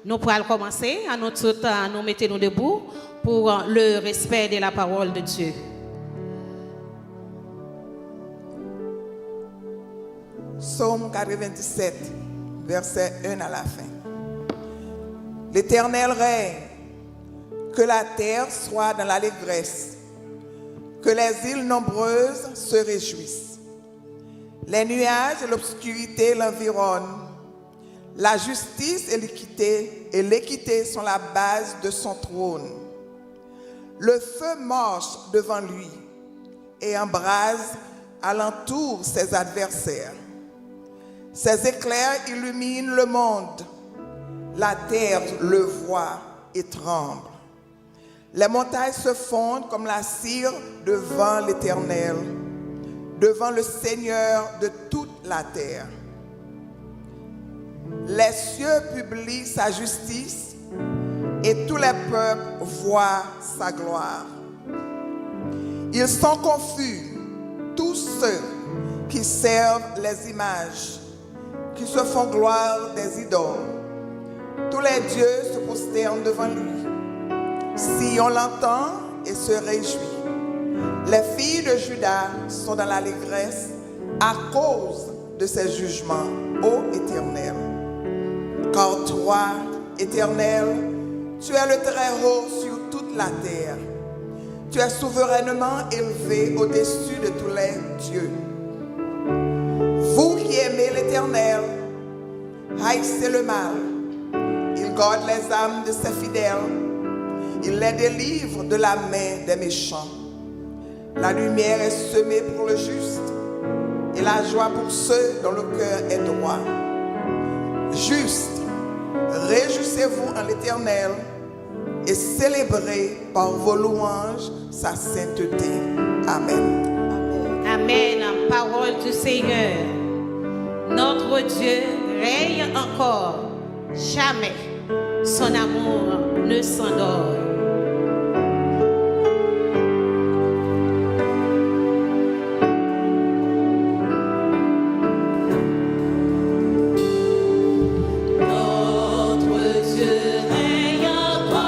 Nous pourrons commencer à nous tous à nous mettre nous debout pour le respect de la parole de Dieu. Psaume 97, verset 1 à la fin. L'Éternel règne, que la terre soit dans l'allégresse, que les îles nombreuses se réjouissent. Les nuages et l'obscurité l'environnent. La justice et l'équité sont la base de son trône. Le feu marche devant lui et embrase alentour ses adversaires. Ses éclairs illuminent le monde. La terre le voit et tremble. Les montagnes se fondent comme la cire devant l'Éternel, devant le Seigneur de toute la terre. Les cieux publient sa justice et tous les peuples voient sa gloire. Ils sont confus, tous ceux qui servent les images, qui se font gloire des idoles. Tous les dieux se prosternent devant lui. Si on l'entend et se réjouit. Les filles de Juda sont dans l'allégresse à cause de ses jugements, ô Éternel. Car toi, Éternel, tu es le Très-Haut sur toute la terre. Tu es souverainement élevé au-dessus de tous les dieux. Vous qui aimez l'Éternel, haïssez le mal. Il garde les âmes de ses fidèles. Il les délivre de la main des méchants. La lumière est semée pour le juste et la joie pour ceux dont le cœur est droit. Juste, réjouissez-vous en l'Éternel et célébrez par vos louanges sa sainteté. Amen. Amen. Parole du Seigneur. Notre Dieu règne encore. Jamais son amour ne s'endort. Notre Dieu règne encore.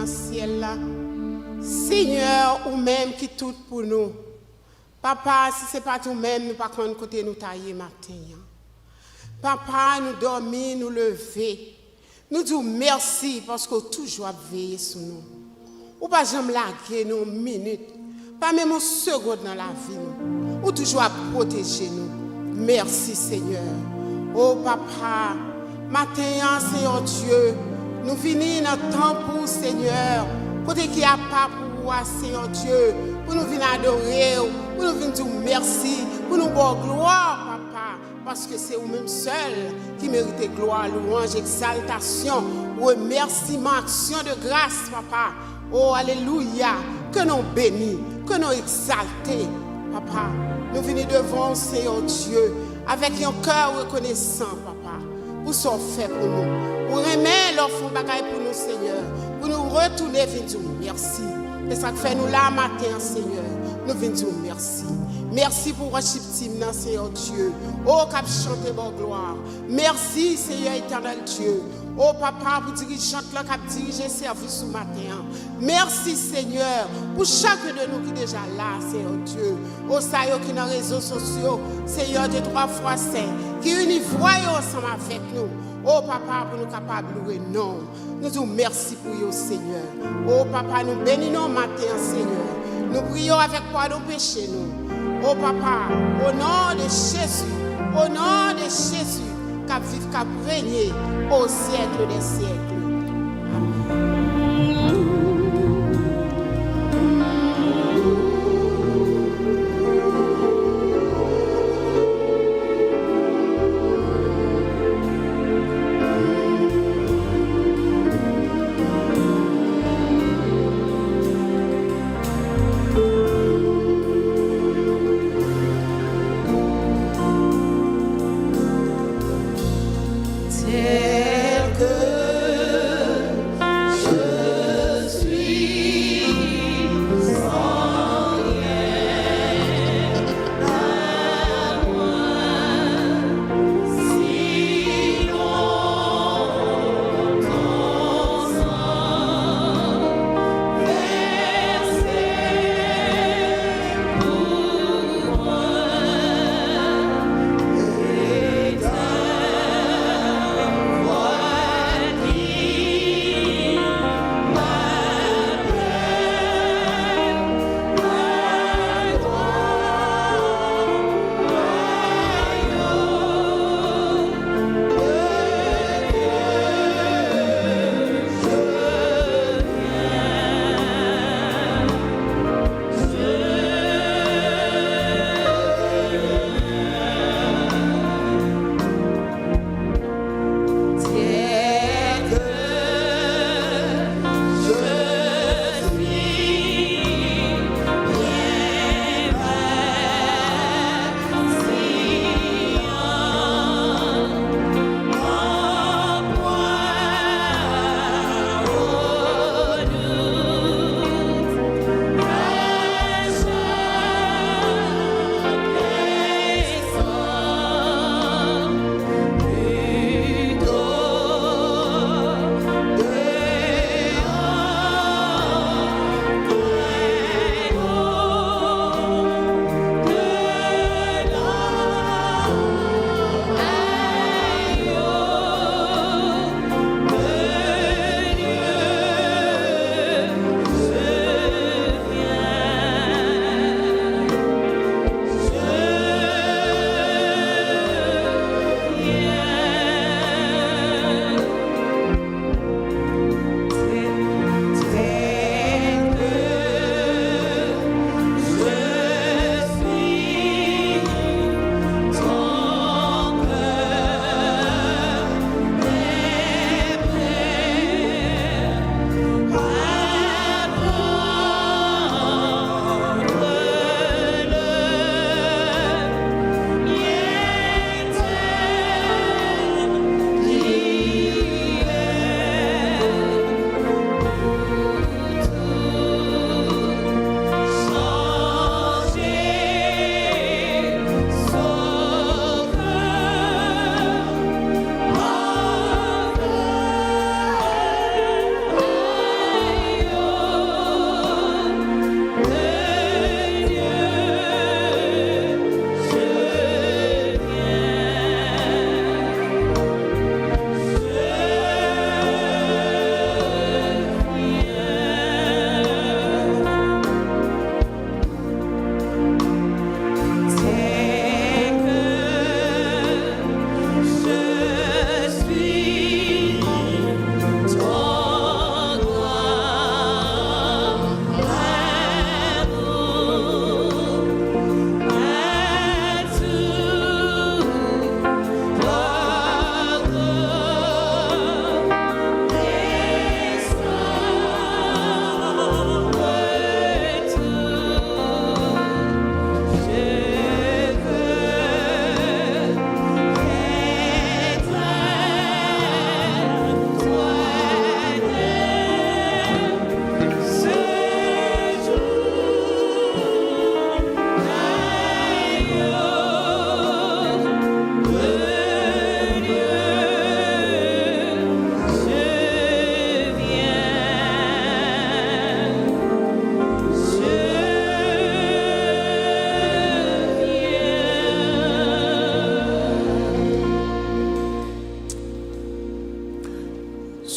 le ciel là. Seigneur, ou même qui tout pour nous. Papa, si ce n'est pas nous-mêmes, nous pas qu'on côté nous tailler matin. Papa, nous dormir, nous lever. Nous disons merci parce que toujours veillé sur nous. Ou pas jamais laguer nous une minute, pas même une seconde dans la vie. Ou toujours protéger nous. Merci Seigneur. Oh Papa, matin, Seigneur Dieu, nous venons dans le temps pour Seigneur, pour qu'il n'y a pas pour toi, Seigneur Dieu, pour nous venir adorer, pour nous venir dire merci, pour nous dire gloire, Papa, parce que c'est vous-même seul qui mérite gloire, louange, exaltation, remerciement, action de grâce, Papa. Oh, alléluia, que nous bénis, que nous exaltés, Papa. Nous venons devant Seigneur Dieu avec un cœur reconnaissant, Papa, pour ce fait pour nous. Pour remettre l'offre bagaille pour nous, Seigneur, pour nous retourner vers dire merci. Et ça fait nous là matin, Seigneur, nous venons dire merci. Merci pour worship team, Seigneur Dieu. Oh, cap chanter bon gloire. Merci, Seigneur éternel Dieu. Oh, Papa, pour dirigeant là, cap diriger service ce matin. Merci, Seigneur, pour chacun de nous qui est déjà là, Seigneur Dieu. Oh, ça y est, qui est dans les réseaux sociaux, Seigneur Dieu, 3 fois saint, qui unit voyons ensemble avec nous. Oh, Papa, pour nous capables de louer, non. Nous disons merci pour vous, Seigneur. Oh, Papa, nous bénissons matin, Seigneur. Nous prions avec toi nos péchés, nous. Oh Papa, au nom de Jésus, qu'à vivre, qu'à régner au siècle des siècles. Tel que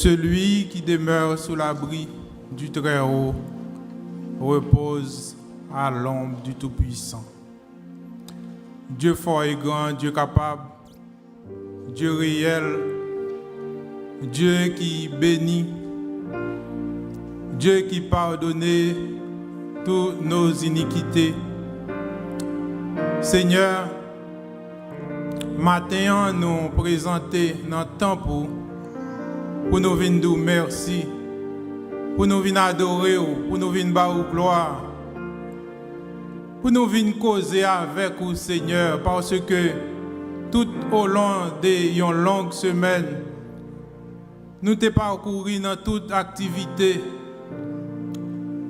Celui qui demeure sous l'abri du Très-Haut repose à l'ombre du Tout-Puissant. Dieu fort et grand, Dieu capable, Dieu réel, Dieu qui bénit, Dieu qui pardonne toutes nos iniquités. Seigneur, matin nous présenter notre temps pour nous venir dire merci, pour nous venir adorer, pour nous venir faire gloire, pour nous venir causer avec vous, Seigneur, parce que tout au long de une longue semaine, nous t'es parcouru dans toute activité.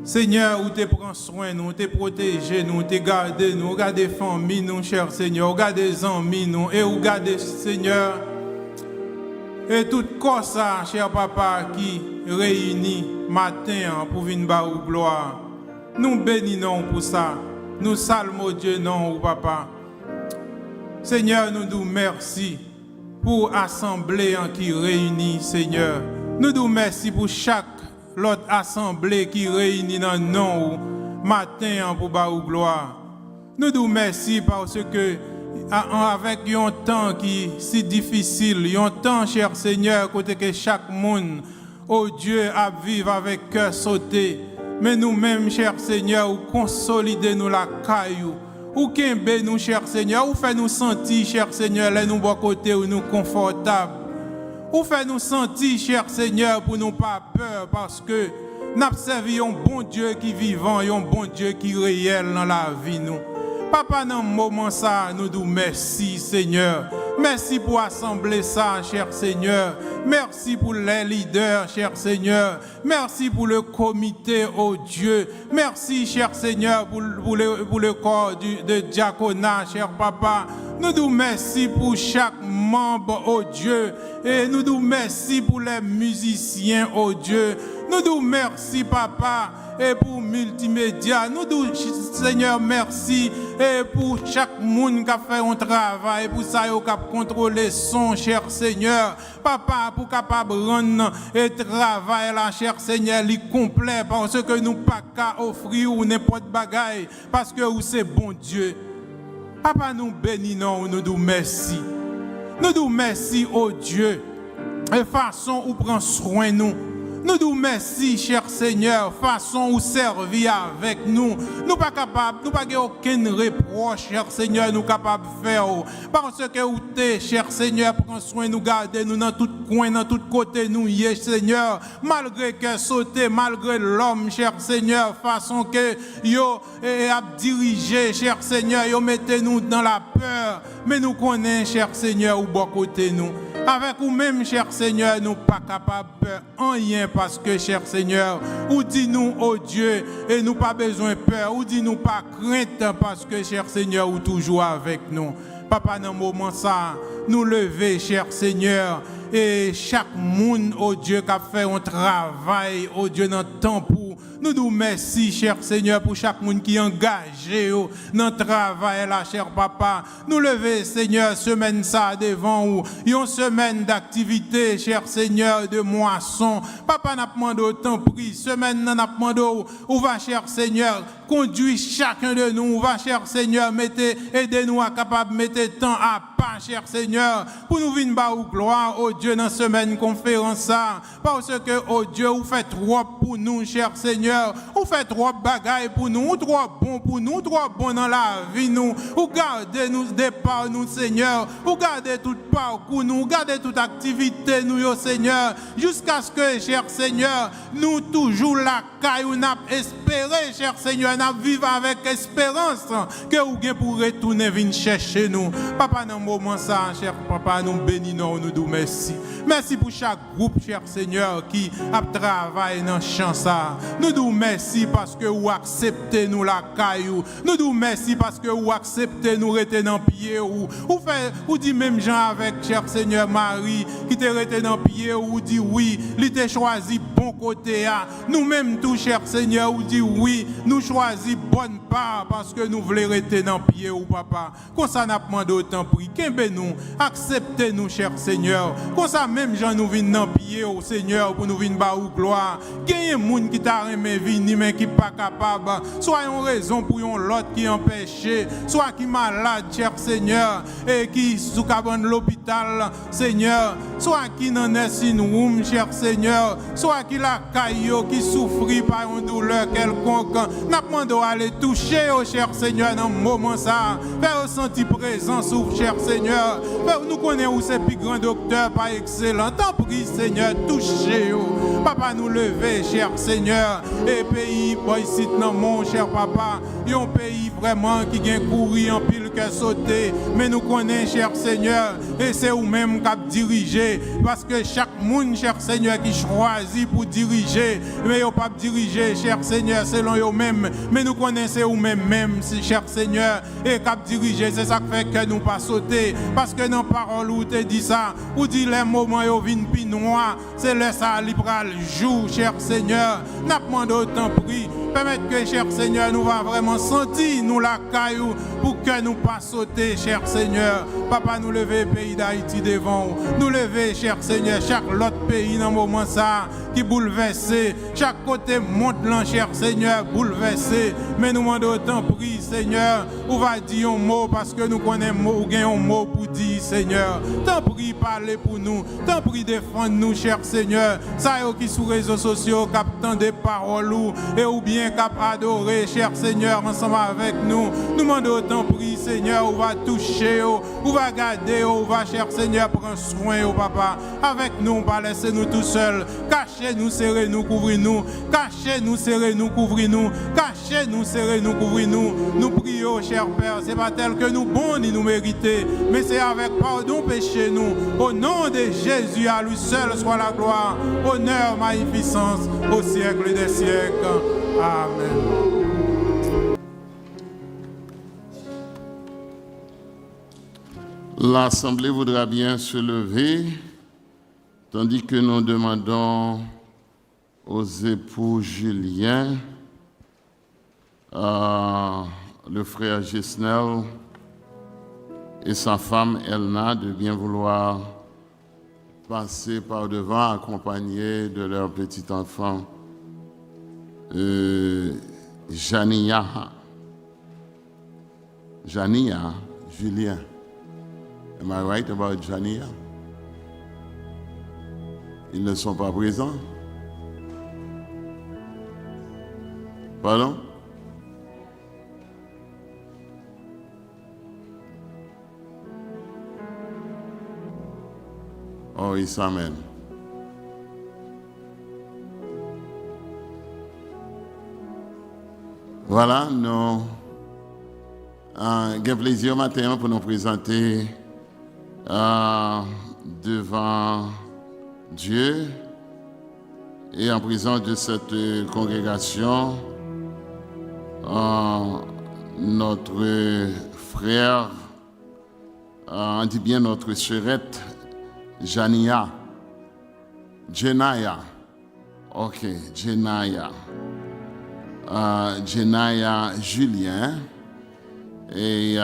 Seigneur, où te prends soin, nous te protégé, nous te gardé, nous regardez famille, nous, cher Seigneur, regardez les amis, nous, et regardez, Seigneur, et tout corps ça, cher Papa, qui réunit matin pour venir bas gloire. Nous bénissons pour ça. Nous saluons Dieu, non, Papa. Seigneur, nous disons merci pour l'assemblée qui réunit, Seigneur. Nous disons merci pour chaque l'autre assemblée qui réunit dans nous matin pour bas gloire. Nous disons merci parce que avec un temps qui est si difficile, un temps, cher Seigneur, côté que chaque monde, oh Dieu, a vivre avec cœur sauté. Mais nous-mêmes, cher Seigneur, ou consolider nous la caillou, ou qu'embe nous, cher Seigneur, ou fait nous sentir, cher Seigneur, là nous bon côté ou nous confortable. Ou fait nous sentir, cher Seigneur, pour nous pas peur, parce que nous observons un bon Dieu qui vivant, un bon Dieu qui réel dans la vie nous. Papa, dans ce moment ça, nous disons merci, Seigneur. Merci pour assembler ça, cher Seigneur. Merci pour les leaders, cher Seigneur. Merci pour le comité, oh Dieu. Merci, cher Seigneur, pour le corps de diaconat, cher Papa. Nous disons merci pour chaque membre, oh Dieu. Et nous disons merci pour les musiciens, oh Dieu. Nous disons merci, Papa. Et pour multimédia, nous disons, Seigneur, merci. Et pour chaque monde qui a fait un travail, pour ça, qui a contrôlé son, cher Seigneur. Papa, pour capable rendre et travail, là, cher Seigneur, li complet, parce que nous pas qu'à offrir ou n'importe bagaille, parce que vous c'est bon Dieu. Papa, nous bénissons, nous disons merci. Nous disons merci, oh Dieu. Et façon où prend soin nous. Nous disons merci, cher Seigneur, façon où servir avec nous. Nous pas capables, nous pas aucun reproche, cher Seigneur, nous capables de faire. Parce que vous êtes, cher Seigneur, prends soin nous garder, nous dans tout coin, dans tout côté, nous y est, Seigneur. Malgré que sauter, malgré l'homme, cher Seigneur, façon que yo a dirigé, cher Seigneur, yo mettez nous dans la peur. Mais nous connaissons, cher Seigneur, où bon côté nous. Avec vous-même, cher Seigneur, nous pas capables de peur en rien parce que, cher Seigneur, ou dis-nous, oh Dieu, et nous pas besoin de peur, ou dis-nous pas crainte parce que, cher Seigneur, ou toujours avec nous. Papa, dans ce moment ça, nous lever, cher Seigneur, et chaque monde, oh Dieu, qui a fait un travail, oh Dieu, dans le temps pour nous disons merci, cher Seigneur, pour chaque monde qui est engagé dans le travail, là, cher Papa. Nous lever, Seigneur, semaine ça devant vous. Une semaine d'activité, cher Seigneur, de moisson. Papa n'a pas demandé autant pris. Semaine n'a pas demandé où va, cher Seigneur, conduire chacun de nous. Où va, cher Seigneur, aidez-nous à capable mettre temps à pas, cher Seigneur, pour nous venir bas ou gloire, oh Dieu, dans semaine conférence ça. Parce que, oh Dieu, vous faites trop pour nous, cher Seigneur. Vous faites trop bagaille pour nous, ou trop bon pour nous, ou trop bon dans la vie nous. Vous gardez nous départ nous, Seigneur. Vous gardez tout parcours nous, vous gardez toute activité nous, Seigneur. Jusqu'à ce que, cher Seigneur, nous toujours la caille, nous espéré, cher Seigneur, nous vivons avec espérance que vous pour retourner venir chercher nous. Papa, dans le moment ça, cher Papa, nous bénissons, nous disons merci. Merci pour chaque groupe, cher Seigneur, qui a travaillé dans le champ ça. Nous disons merci parce que vous acceptez nous la caillou. Nous disons merci parce que vous acceptez nous rester dans le pied. Ou dit même Jean avec, cher Seigneur Marie, qui te rester dans le pied, ou dit oui, il t'a choisi bon côté. Nous-mêmes tout, cher Seigneur, ou dit oui, nous choisissons choisi bonne part parce que nous voulons rester dans le pied ou papa. Comme ça n'a pas demandé autant prix. Qu'aimez nous, acceptez-nous, cher Seigneur. Comme ça même gens nous viennent dans le pied au Seigneur pour nous venir bas ou gloire. Gagnez monde qui t'a remis venir mais qui pas capable. Soit une raison pour l'autre qui empêché, soit qui malade, cher Seigneur, et qui sous cabane l'hôpital, Seigneur, soit qui n'en est sin room, cher Seigneur, soit qui la caillou qui souffre par une douleur quelconque. N'a demandé à aller toucher au cher Seigneur dans le moment ça. Faire ressentir présence au cher Seigneur. Faire nous connaissons où c'est plus grand docteur par excellent. Tant prie Seigneur, touchez. Papa nous lever, cher Seigneur. Et pays, ici dans mon cher papa, il y a un pays vraiment qui vient courir en pile que sauter. Mais nous connaissons, cher Seigneur, et c'est vous-même qui avez dirigé. Parce que chaque monde, cher Seigneur, qui choisit pour diriger, mais vous pas diriger, cher Seigneur, selon vous-même. Mais nous connaissons vous-même, cher Seigneur, et qui avez dirigé. C'est ça qui fait que nous pas sauter. Parce que dans la parole où tu dis ça, où dit les moments où viennent plus noirs, c'est le ça libéral jour, cher Seigneur. N'a pas demandé autant prix. Permettre que, cher Seigneur, nous va vraiment sentir, nous la caillou, pour que nous pas sauter, cher Seigneur. Papa, nous lever le pays d'Haïti devant nous. Nous lever, cher Seigneur, chaque autre pays dans le moment ça, qui bouleversé. Chaque côté monte là, cher Seigneur, bouleversé. Mais nous demandons autant prix, Seigneur. On va dire un mot parce que nous connaissons un mot pour dire, Seigneur. Tant prie, parlez pour nous. Tant prie, défendre-nous, cher Seigneur. Ça y est qui sur les réseaux sociaux, captant des paroles et ou bien cap adorer, cher Seigneur, ensemble avec nous. Nous demandons autant prix, Seigneur. On va toucher, on va garder, on va, cher Seigneur, prendre soin, oh papa. Avec nous, pas laisser nous tout seuls. Cachez-nous, serrez-nous, couvrez-nous. Cachez-nous, serrez-nous, couvrez-nous. Cachez-nous, serrez-nous, couvrez-nous. Nous prions, cher Père, c'est pas tel que nous bons ni nous mériter, mais c'est avec pardon péché nous. Au nom de Jésus, à lui seul soit la gloire, honneur, magnificence, au siècle des siècles. Amen. L'Assemblée voudra bien se lever, tandis que nous demandons aux époux Julien, le frère Gesnel et sa femme Elna de bien vouloir passer par devant, accompagnés de leur petit enfant Jania, Julien. Am I right about Jania? Ils ne sont pas présents. Pardon? Oh, ils s'amènent. Voilà, nous avons plaisir matin pour nous présenter devant Dieu et en présence de cette congrégation notre frère, on dit bien notre sœurette Jenaya, ok, Jenaya Julien, et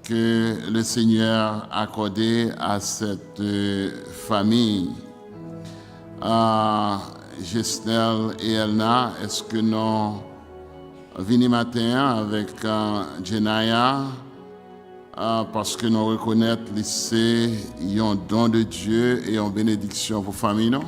que le Seigneur a accordé à cette famille. Gesnel et Elna, est-ce que nous venons matin avec Jenaya parce que nous reconnaissons que c'est un don de Dieu et une bénédiction pour la famille, non?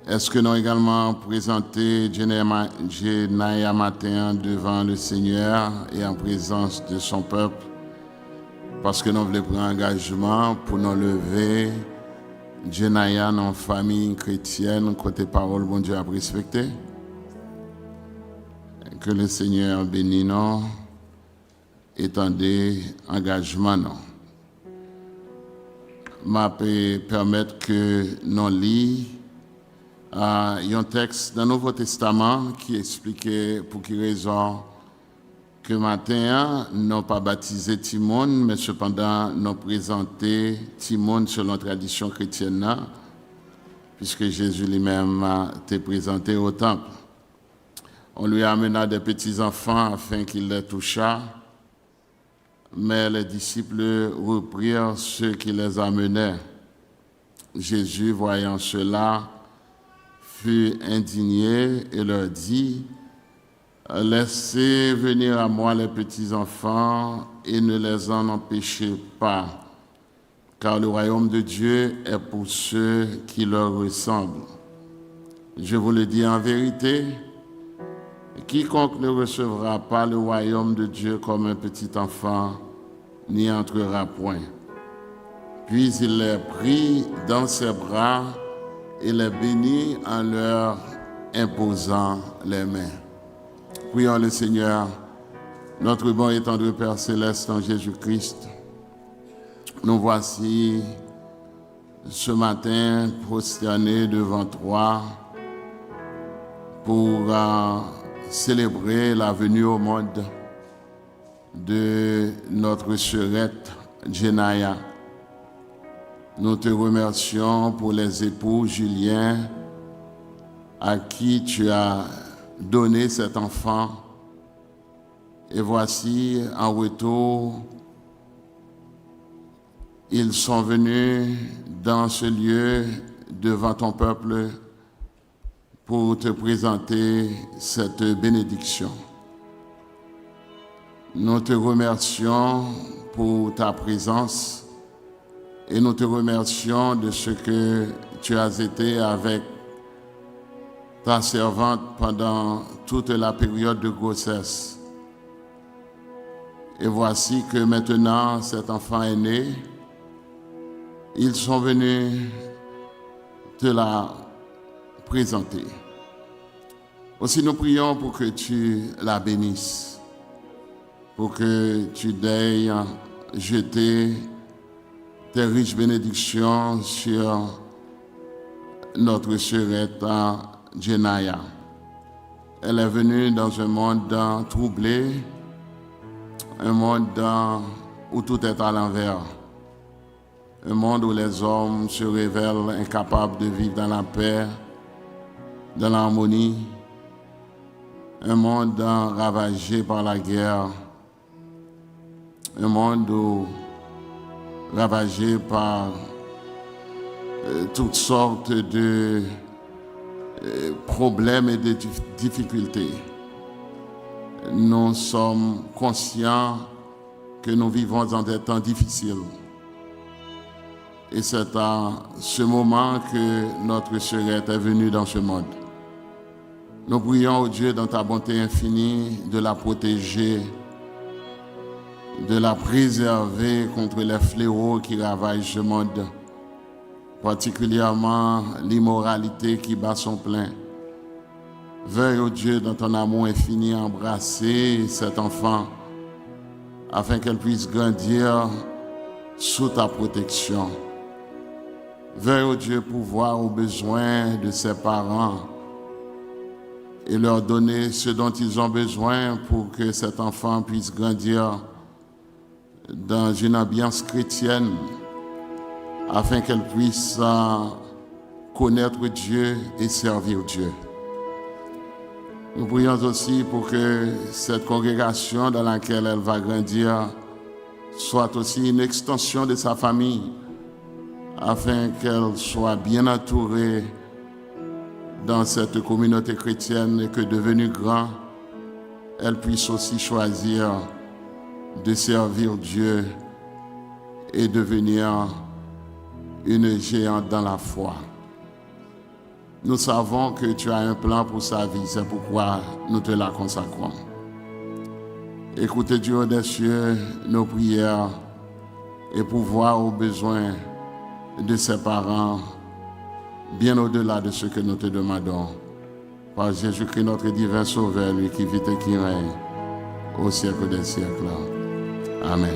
Est-ce que nous également présenté Jenaya matin devant le Seigneur et en présence de son peuple parce que nous voulons prendre un engagement pour nous lever Jenaya dans la famille chrétienne côté parole bon Dieu a respecté? Que le Seigneur bénisse nous. Étendez engagement non. M'a permettre que nous lisions un texte dans le Nouveau Testament qui expliquait pour quelle raison que matin nous pas baptisé Timon, mais cependant nous présenté Timon selon la tradition chrétienne, puisque Jésus lui-même t'a présenté au temple. On lui amena des petits-enfants afin qu'il les touchât, mais les disciples reprirent ceux qui les amenaient. Jésus, voyant cela, fut indigné et leur dit, « Laissez venir à moi les petits-enfants et ne les en empêchez pas, car le royaume de Dieu est pour ceux qui leur ressemblent. Je vous le dis en vérité, quiconque ne recevra pas le royaume de Dieu comme un petit enfant n'y entrera point. » Puis il les prit dans ses bras et les bénit en leur imposant les mains. Prions le Seigneur, notre bon et tendre Père céleste en Jésus-Christ. Nous voici ce matin prosternés devant toi pour célébrer la venue au monde de notre sœurette Jenaya. Nous te remercions pour les époux Julien à qui tu as donné cet enfant. Et voici, en retour, ils sont venus dans ce lieu devant ton peuple pour te présenter cette bénédiction. Nous te remercions pour ta présence et nous te remercions de ce que tu as été avec ta servante pendant toute la période de grossesse. Et voici que maintenant cet enfant est né. Ils sont venus te la présenter. Aussi nous prions pour que tu la bénisses, pour que tu daignes jeter tes riches bénédictions sur notre sœurette Jenaya. Elle est venue dans un monde troublé, un monde où tout est à l'envers, un monde où les hommes se révèlent incapables de vivre dans la paix, dans l'harmonie, un monde ravagé par la guerre, un monde ravagé par toutes sortes de problèmes et de difficultés. Nous sommes conscients que nous vivons dans des temps difficiles. Et c'est à ce moment que notre sœurette est venue dans ce monde. Nous prions au Dieu dans ta bonté infinie de la protéger, de la préserver contre les fléaux qui ravagent ce monde, particulièrement l'immoralité qui bat son plein. Veuille, ô Dieu, dans ton amour infini, embrasser cet enfant afin qu'elle puisse grandir sous ta protection. Veuille, ô Dieu, pourvoir aux besoins de ses parents et leur donner ce dont ils ont besoin pour que cet enfant puisse grandir dans une ambiance chrétienne afin qu'elle puisse connaître Dieu et servir Dieu. Nous prions aussi pour que cette congrégation dans laquelle elle va grandir soit aussi une extension de sa famille afin qu'elle soit bien entourée dans cette communauté chrétienne et que devenue grand, elle puisse aussi choisir de servir Dieu et devenir une géante dans la foi. Nous savons que tu as un plan pour sa vie, c'est pourquoi nous te la consacrons. Écoute Dieu des cieux nos prières et pourvoir aux besoins de ses parents, bien au-delà de ce que nous te demandons. Par Jésus-Christ, notre divin Sauveur, lui qui vit et qui règne au siècle des siècles. Amen.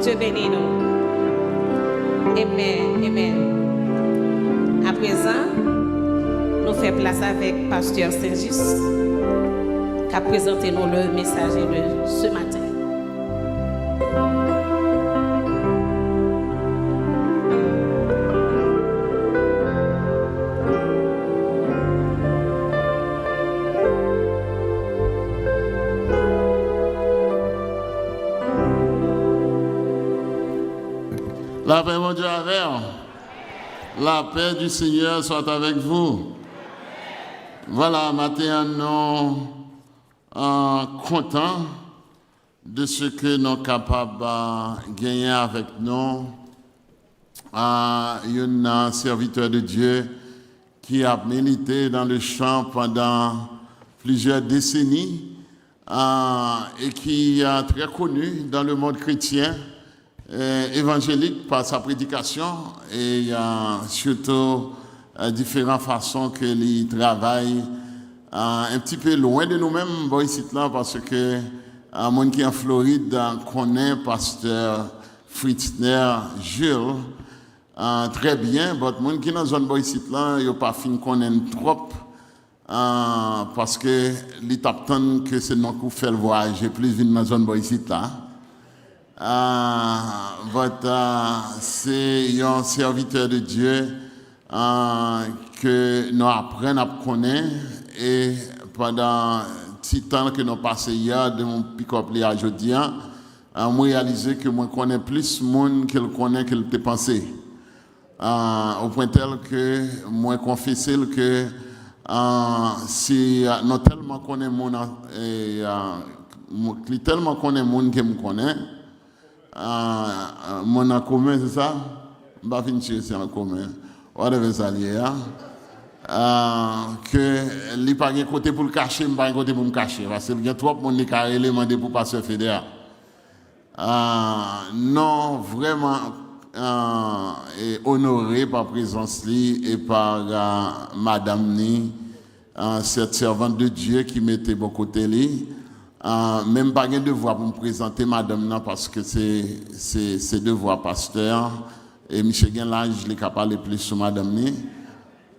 Dieu bénit nous. Amen. Amen. À présent, nous faisons place avec Pasteur Saint-Just qui a présenté nous le message de ce matin. La paix, mon Dieu, avec vous. La paix du Seigneur soit avec vous. Voilà, maintenant, nous contents de ce que nous sommes capables de gagner avec nous. Un serviteur de Dieu qui a milité dans le champ pendant plusieurs décennies et qui est très connu dans le monde chrétien. Évangélique par sa prédication et surtout différentes façons que il travaille un petit peu loin de nous-mêmes ici là parce que monde qui est en Floride connaît pasteur Fritzner Jules très bien, mais monde qui est dans la zone ici là il pas fin connaître trop parce que il t'attend que c'est nous qui fait le voyage plus vite dans la zone ici là. C'est un serviteur de Dieu que nous apprenons à connaître et pendant petit temps que nous passons hier de mon pick-up à aujourd'hui, je réalisé que moi connais plus de monde qu'il connaît qu'il te pensé. Au point tel que moi confessé que si nous tellement connaît monde et tellement connaît monde qui me connaît. Mon en commun, c'est ça? Je ne vais pas finir en commun. Whatever ça lié. Que il n'y a pas de côté pour le cacher, il n'y a pas de côté pour me cacher. Parce qu'il y a trop de monde qui a demandé pour passer fédéral. Non, vraiment honoré par présence et par Madame Ni, cette servante de Dieu qui mettait bon côté lui. Même pas de devoir pour me présenter madame là parce que c'est devoir pasteur et monsieur Genlage je l'ai parler plus sur madame ni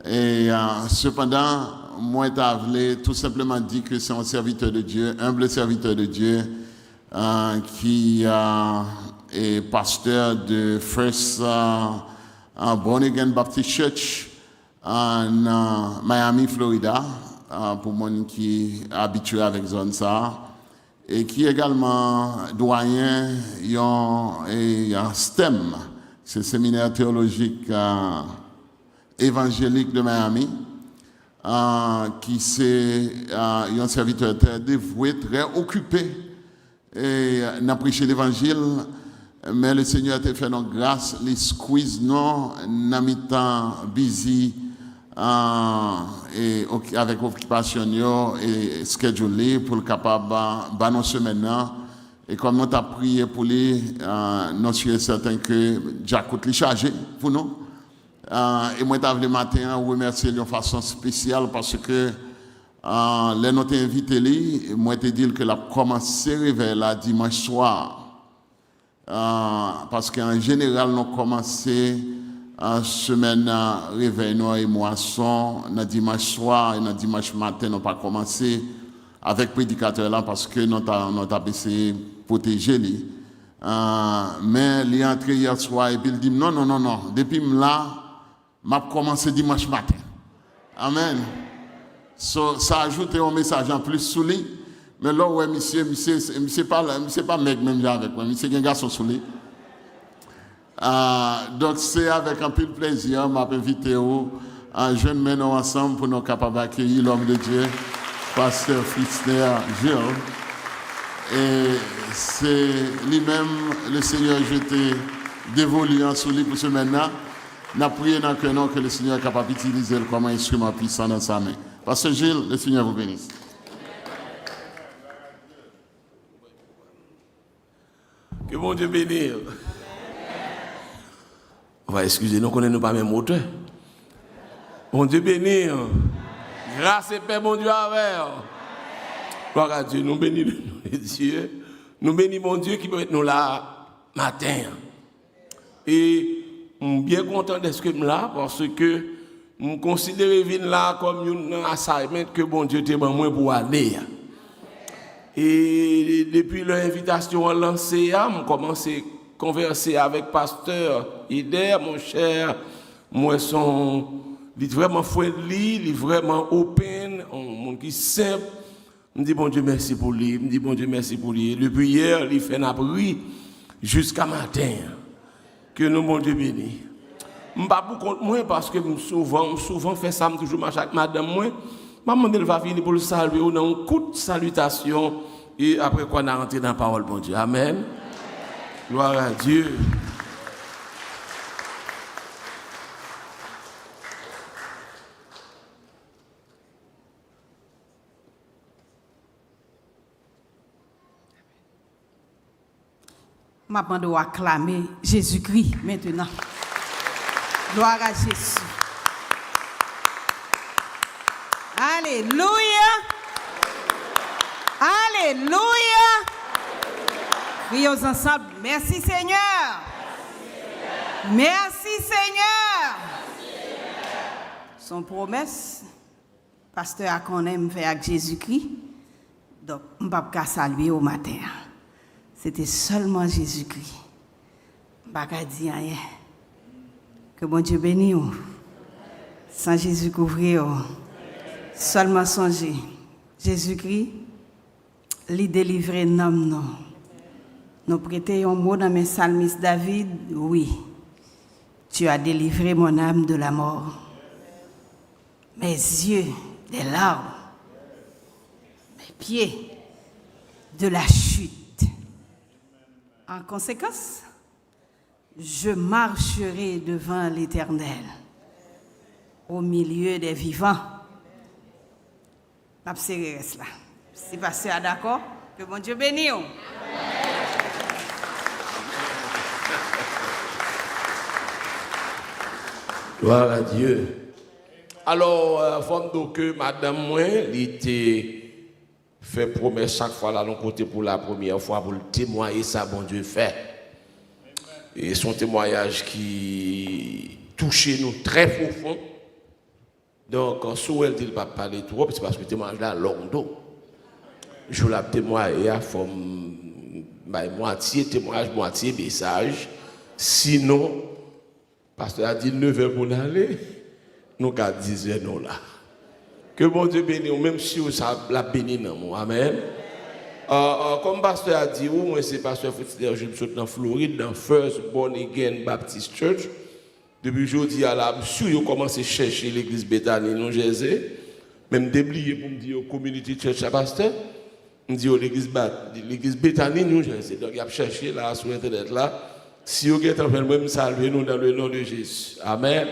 et cependant moi t'avais tout simplement dit que c'est un serviteur de Dieu, humble serviteur de Dieu qui est pasteur de First Born Again Baptist Church en Miami, Florida, pour moi qui est habitué avec zone ça. Et qui est également doyen et STEM, c'est le séminaire théologique évangélique de Miami, qui c'est un serviteur très dévoué, très occupé, et n'a prêché l'évangile, mais le Seigneur a fait notre grâce, les squeeze non, n'a mis temps busy, et avec occupation et schedule pour le capable d'annoncer maintenant et comme nous avons prié pour lui nous sommes certains que Jacques est chargé pour nous et moi le matin remercier de façon spéciale parce que les nous invité lui moi te dire que la commencé réveil là dimanche soir parce qu'en général nous commencé en semaine réveil noir et moisson, dans dimanche soir et dans dimanche matin, nous pas commencé avec prédicateur là parce que nous avons essayé de protéger lui. Mais il est entré hier soir et puis il dit non, depuis là, m'a commencé dimanche matin. Amen. Ça ajoute un message en plus sous lui. Mais là, ouais, monsieur pas mec même avec moi, monsieur un garçon sous lui. Donc c'est avec un peu de plaisir m'a invité un jeune menons ensemble pour nous capables d'accueillir l'homme de Dieu, pasteur Fritzner Jules. Et c'est lui-même le Seigneur jeté dévolu en sous lui pour ce maintenant. N'a prié dans le nom que le Seigneur est capable d'utiliser comme un instrument puissant dans sa main. Pasteur Gilles, le Seigneur vous bénisse. Que bon Dieu bénisse. Excusez-nous, nous ne connaissons pas même auteur. Bon Dieu béni. Grâce et paix, mon Dieu, avec. Gloire à Dieu, nous bénissons Dieu. Nous bénissons mon Dieu qui peut être nous là matin. Et je suis bien content d'être là parce que je considère venir là comme un assignment que bon Dieu t'a donné pour aller. Et depuis l'invitation lancée, je commence à converser avec pasteur Ider, mon cher. Moi, il est vraiment friendly, il est vraiment open, un monde qui est simple. Je dis bon Dieu merci pour lui, je dis bon Dieu merci pour lui. Depuis hier, il fait un bruit jusqu'à matin. Que nous, bon Dieu béni. Je ne suis pas contre moi parce que souvent fait ça, toujours marche avec madame moi. Maman, elle va venir pour le saluer, on a un coup de salutation et après quoi on a rentré dans la parole, bon Dieu. Amen. Gloire à Dieu. Maintenant, dois acclamer Jésus-Christ maintenant. Gloire à Jésus. Alléluia. Alléluia. Prions ensemble. Merci Seigneur. Merci Seigneur. Son promesse, pasteur a qu'on aime faire avec Jésus-Christ. Donc, on ne peut pas saluer au matin. C'était seulement Jésus-Christ. Je ne peux pas dire rien. Que bon Dieu bénisse. Sans Jésus couvrir. Seulement songer. Jésus-Christ, lui délivrer non. Nous prêtons un mot dans mes psalmistes David. Oui. Tu as délivré mon âme de la mort. Mes yeux des larmes. Mes pieds de la chute. En conséquence, je marcherai devant l'Éternel, au milieu des vivants. La reste là. Si pasteur est d'accord, que bon Dieu bénisse. Gloire à Dieu. Alors, forme donc que madame moi, il était fait promesse chaque fois là, l'on côté pour la première fois pour le témoigner ça, bon Dieu fait. Et son témoignage qui touchait nous très profond. Donc, quand elle dit pas parler trop, c'est parce que le témoignage là, long dos. Je l'ai témoigné à forme moitié témoignage, moitié message. Sinon, pasteur a dit 9h pour aller, nous avons 10h non là. Que bon Dieu bénisse, même si vous la béni dans moi. Amen. Comme pasteur a dit, moi c'est pasteur Frédéric, je suis dans Floride, dans First Born Again Baptist Church. Depuis aujourd'hui, à la monsieur, j'ai commencé à chercher l'église Bethany, non Jésus. Même déblié pour me dire Community Church à pasteur. Je me dis l'église Bethany, non Jésus. Donc, il a cherché là sur Internet là. Si vous êtes en train de me saluer, nous dans le nom de Jésus. Amen.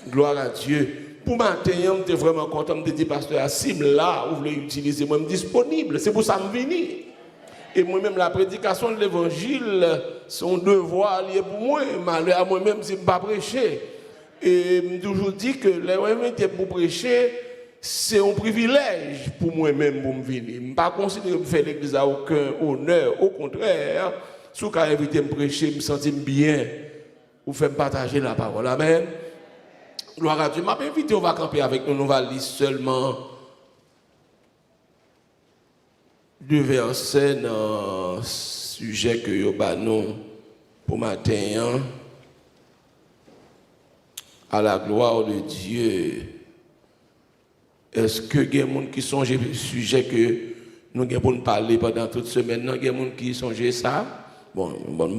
Gloire à Dieu. Pour matin, je suis vraiment content de dire, pasteur Assim, là, vous voulez utiliser, moi, je suis disponible. C'est pour ça que je viens. Et moi-même, la prédication de l'évangile, son devoir lié pour moi. Malheur à moi-même, si je ne pas prêcher. Et je toujours dit que les pour prêcher, c'est un privilège pour moi-même pour me venir. Je ne pas considérer que faire l'église à aucun honneur. Au contraire, si vous invitez à me prêcher, je me sens bien. Vous faites partager la parole. Amen. Gloire à Dieu. Je m'ai invité, on va camper avec nous. Nous va lire seulement 2 versets dans le sujet que nous avons pour matin. À la gloire de Dieu. Est-ce que il y a des gens qui songent le sujet que nous avons parlé pendant toute semaine? Il y a des gens qui songent ça? Bon,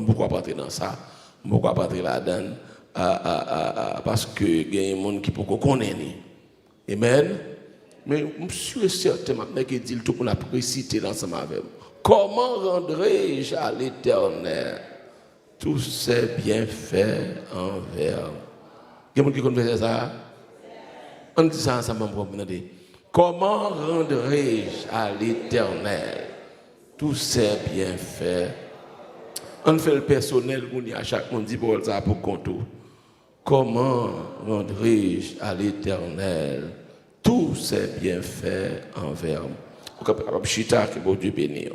pourquoi pas entrer dans ça? Pourquoi pas entrer là-dedans? Parce que il y a des gens qui ne peuvent pas connaître. Amen. Mais je suis certain maintenant qu'il dit tout qu'on a précité l'ensemble avec moi. Comment rendrai-je à l'Éternel tous ces bienfaits envers? Il y a des gens qui connaissent ça? On dit ça ensemble. Comment rendrai-je à l'Éternel tous ces bienfaits? On fait le personnel, on y a chaque monde dit pour ça pour compte. Comment rendrai-je à l'Éternel tous ces bienfaits envers moi? Chita, que bon Dieu bénisse.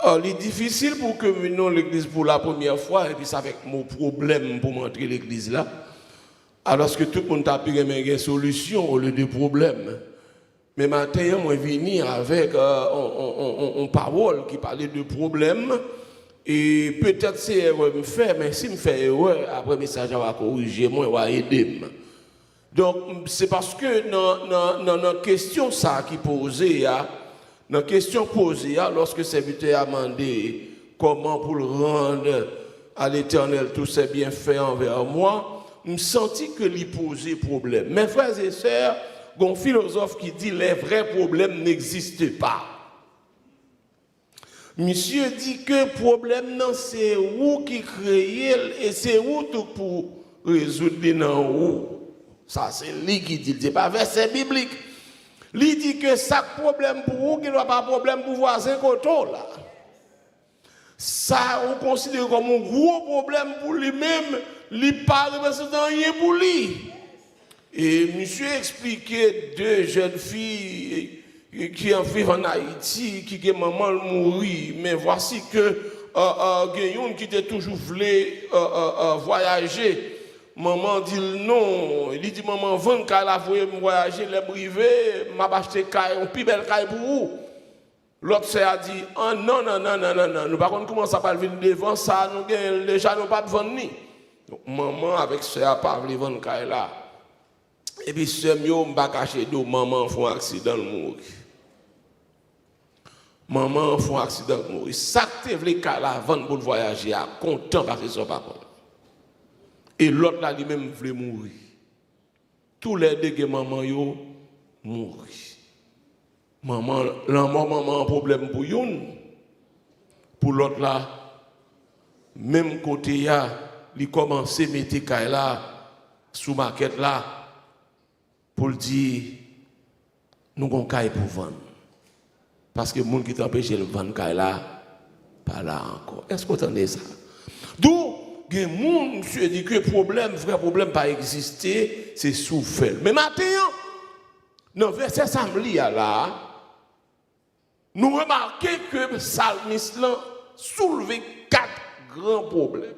il est difficile pour que nous venions à l'église pour la première fois et puis ça fait mon problème pour m'entrer à l'église là. Alors que tout le monde a pu une solution au lieu de problème. Mais maintenant, moi, je viens avec une parole qui parlait de problème. Et peut-être c'est erreur me fait, mais si me fait erreur, après le message va corriger, moi, va aider. Donc, c'est parce que dans la question ça qui posée, dans la question posée, lorsque le serviteur a demandé comment pour le rendre à l'Éternel tous ses bienfaits envers moi, je me sentis que lui posait problème. Mes frères et sœurs, il y a un philosophe qui dit les vrais problèmes n'existent pas. Monsieur dit que le problème, c'est vous qui créez et c'est vous tout pour résoudre dans vous. Ça, c'est lui qui dit, ce n'est pas verset biblique. Lui dit que ça problème pour vous, qui n'a pas de problème pour voisin côté là. Ça, on considère comme un gros problème pour lui-même, il ne parle pas de rien pour lui. Et monsieur expliquait deux jeunes filles qui vivent en Haïti, qui ont maman mourir, mais voici que Guillaume qui était toujours voulu voyager. Maman dit non, il dit maman, vendre quand la voyait me voyager, les brivés, m'a acheté une plus belle caille pour vous. L'autre sœur a dit oh, non, nous par contre comment ça va venir devant ça, nous déjà nous pas vendre ni. Donc maman avec sœur pas voulu vendre caille là. Et puis sœur mio m'a caché d'eau, maman fait un accident mourir. Maman fait un accident mourir. Ça que tu voulais caille là vendre pour voyager, content parce que son papa. Et l'autre là lui-même voulait mourir. Tous les deux que maman yo mourir. Maman, maman problème pour une. Pour l'autre là, même côté là, il commence à mettre caille là sous maquette là pour dire nous avons caille pour vendre. Parce que les gens qui t'empêchent de vendre caille là, pas là encore. Est-ce que vous entendez ça? D'où il y a des gens qui disent que le vrai problème pas exister, c'est souffert. Mais maintenant, dans le verset samedi là, nous remarquons que le psalmiste soulève 4 grands problèmes.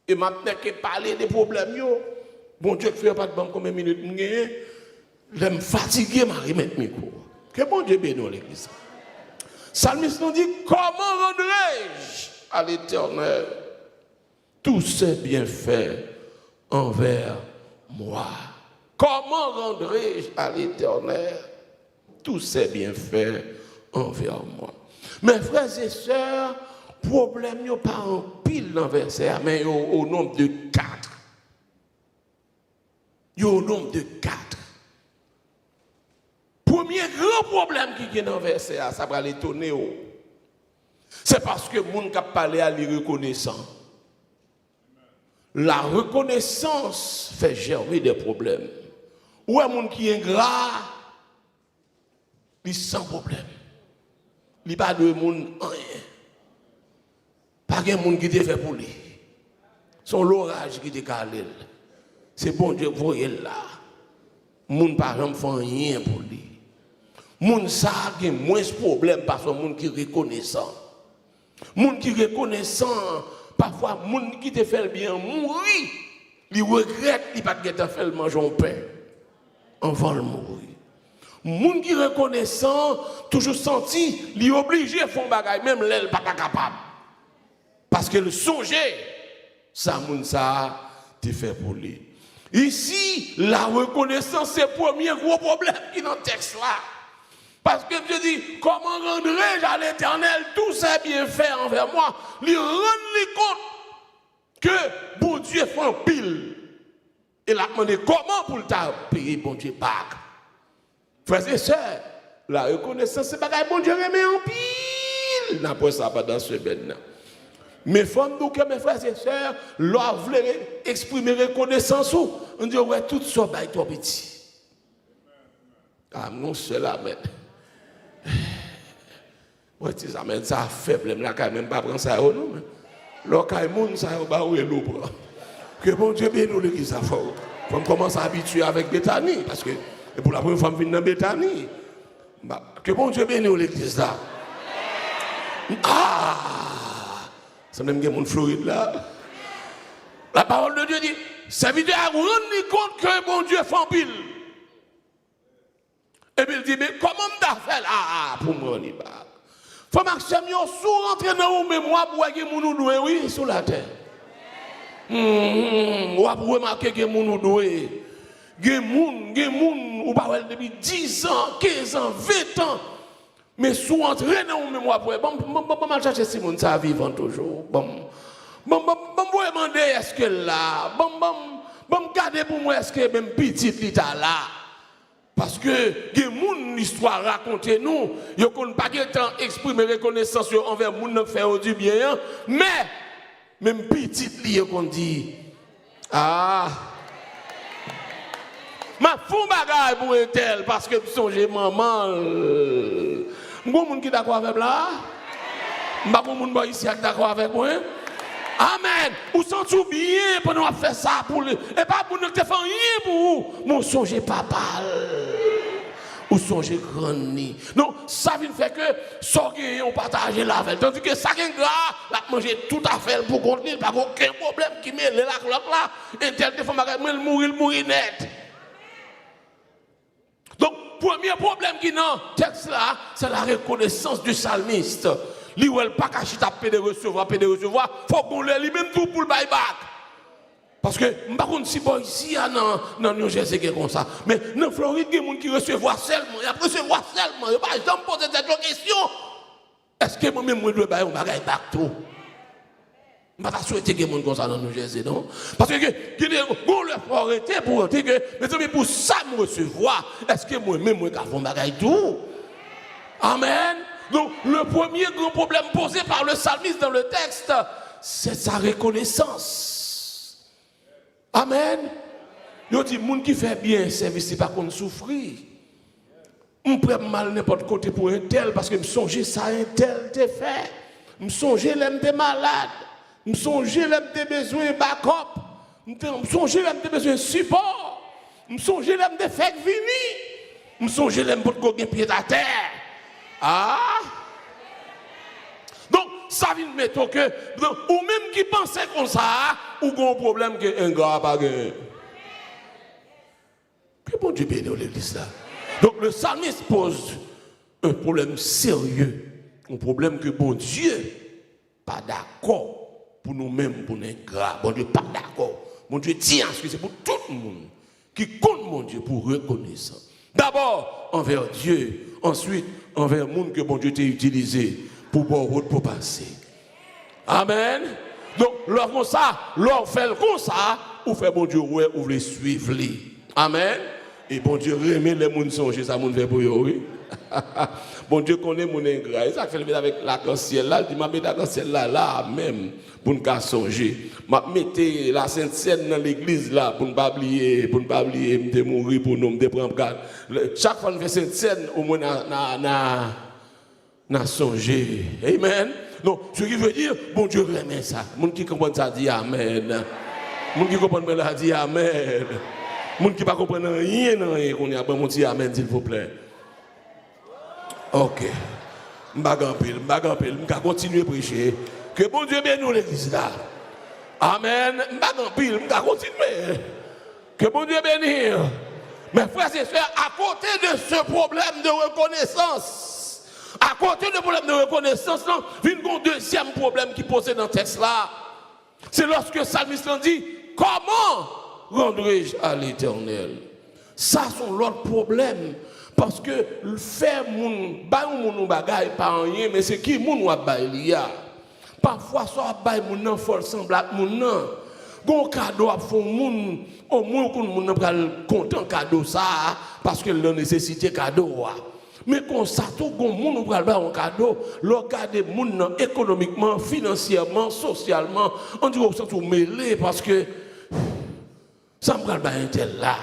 Et maintenant que parler des problèmes, bon Dieu, fait pas de bon combien de minutes, je suis fatigué, je vais mettre le micro. Que bon Dieu bénisse l'église. Le psalmiste nous dit comment rendrai-je à l'Éternel tous ses bienfaits envers moi? Comment rendrai-je à l'Éternel tous ses bienfaits envers moi? Mes frères et sœurs, problème n'est pas en pile dans le verset, mais au nombre de 4. Au nombre de 4. Premier grand problème qui est dans le verset, ça va l'étonner. C'est parce que les gens qui parlent à lui reconnaissant. La reconnaissance fait germer des problèmes. Ou un monde qui est ingrat, il sans problème. Il n'y a pas de monde rien. Pas de monde qui te fait pour lui. Son l'orage qui te calé. C'est bon Dieu pour elle là. Moun par exemple fait rien pour lui. Moun ça a moins de problème parce que moun qui reconnaissant. Moun qui reconnaissant, parfois moun qui te fait le bien mourir, il regrette, il pas te fait le manger en pain avant de mourir. Moun qui reconnaissant, toujours senti, il est obligé de faire un bagage, même l'aile pas capable. Parce que le songer, ça moun ça te fait pour lui. Ici, la reconnaissance, c'est le premier gros problème qui est dans le texte là. Parce que Dieu dit, comment rendrai-je à l'Éternel tous ses bienfaits envers moi? Lui rendre compte que bon Dieu fait un pile. Et l'a demandé comment pour le payer bon Dieu bac. Frères et sœurs, la reconnaissance, c'est pas que bon Dieu remet en pile. N'a pas ça pas dans ce ben. Mais femmes, nous, mes frères et sœurs, leur voulait exprimer reconnaissance. On dit, ouais, tout ça, bah, toi petit. Ah, non, c'est la mère. Ouais, ça amène ça faible, là, quand même pas prendre ça, non? Là, quand même, ça va où est l'eau. Que bon Dieu bénisse l'église, ça faut. Faut commencer à habituer avec Bethany, parce que pour la première fois, je viens dans Bethany. Que bon Dieu bénisse l'église là. Ah! Ça même que mon Floride là. La parole de Dieu dit, serviteur a rendu compte que bon Dieu fait en pile. Et puis il dit, mais comment t'as fait là pour moi, il pas. Faut Maxime, yo sous rentrer dans mon mémoire pour voir que mon doué, oui, sur la terre. Ou pour remarquer que mon doué. Gen moun, ou pas depuis 10 ans, 15 ans, 20 ans. Mais sous rentrer dans mon mémoire pour bon chercher si moun ça vivant toujours. Bon demander est-ce que là, bon garder pour moi est-ce que même petit l'état là. Parce que des moun histoire raconter nous, yo kon pas temps exprimer reconnaissance envers moun qui fait du bien, mais même petit li qu'on dit ah ma fou bagay pour un tel parce que songe maman bon moun qui d'accord avec là m'pa bon moun boy ici d'accord avec moi. Amen. Ou sentez bien pendant faire ça pour et pas pour ne te faire rien pour vous. Mon songe papa. Ou songe grand ni. Non, ça vient faire que sortir on partage la veille. Tandis que ça gagne gras, la manger tout à fait pour contenir pas aucun problème qui mêle la cloque là. Et tel des fois mourir net. Donc premier problème qui dans texte là, c'est la reconnaissance du psalmiste. Li ou elle pas caché taper de recevoir, faut qu'on le lui-même tout pour le buy back. Parce que m'pa konn si bon ici dans New Jersey qui comme ça. Mais dans Floride, il y a des gens qui recevoir seulement, il y a recevoir seulement, il pas jamais poser cette question. Est-ce que moi-même je dois bailler un bagage back tout? Je ne pas souhaiter que les gens comme ça dans New Jersey, non? Parce que on le faut arrêter pour dire que mais pour ça me recevoir, est-ce que moi-même je dois faire un bagage tout? Amen. Donc, le premier grand problème posé par le psalmiste dans le texte, c'est sa reconnaissance. Amen. Il dit, les gens qui fait bien service, c'est pas qu'on souffrir. On prend mal n'importe côté pour un tel, parce que je songe ça, un tel te fait. Je songe l'aime des malades. Je songe l'aime des besoins backup. Je songe l'aime des besoins support. Je songe l'aime des fêtes finies. Je songe l'aime pour qu'on ait pied à terre. Ah! Donc, ça vient de mettre que, ou même qui pensait comme ça, ou qu'on a un problème que un gars n'a pas gagné. Que bon Dieu bénisse l'église là. Donc, le psalmiste pose un problème sérieux, un problème que bon Dieu pas d'accord pour nous-mêmes, pour les gars. Bon Dieu pas d'accord. Mon Dieu tient ce que c'est pour tout le monde qui compte mon Dieu pour reconnaître. D'abord envers Dieu, ensuite envers le monde que bon Dieu t'a utilisé pour route pour passer. Amen. Donc, leur comme ça, leur fait comme ça, ou fait bon Dieu, ouais, ou les suivre. Amen. Et bon Dieu remet les gens songer, ça, mon fait pour eux, oui. Bon Dieu connaît mon ingrat. Ça fait le avec l'arc-en-ciel là, il dit, ma mets l'arc-en-ciel là, même, pour ne pas songer. Ma mettez la Sainte-Seine dans l'église là, pour ne pas oublier, me mourir pour nous, me prendre garde. Chaque fois qu'on fait Sainte-Seine, au moins, n'a songé. Amen. Donc, ce qui veut dire, bon Dieu remet ça. Les gens qui comprennent ça dit Amen. Les gens qui comprennent ça dit Amen. Les gens qui ne comprennent rien, qu'on y a bon dit Amen, s'il vous plaît. Ok. Je vais continuer à prêcher. Que bon Dieu bénisse l'église là. Amen. Je vais continuer. Que bon Dieu bénisse. Mes frères et sœurs, à côté de ce problème de reconnaissance, à côté du problème de reconnaissance, il y a un deuxième problème qui est posé dans le texte là. C'est lorsque le psalmiste dit, comment rendrai-je à l'Éternel? Ça, c'est l'autre problème. Parce que le faire moun bagay pas rien, mais c'est qui moun wa bay liya. Parfois ça bay moun nan fol semblable moun nan. Gon cadeau a font moun, au moins qu'on moun nan pral content cadeau ça parce que le nécessité cadeau. Mais quand ça tout gon moun pral ba un cadeau, le garder moun nan économiquement, financièrement, socialement, on dit qu'on tout mêlé parce que ça me pral ba un tel là.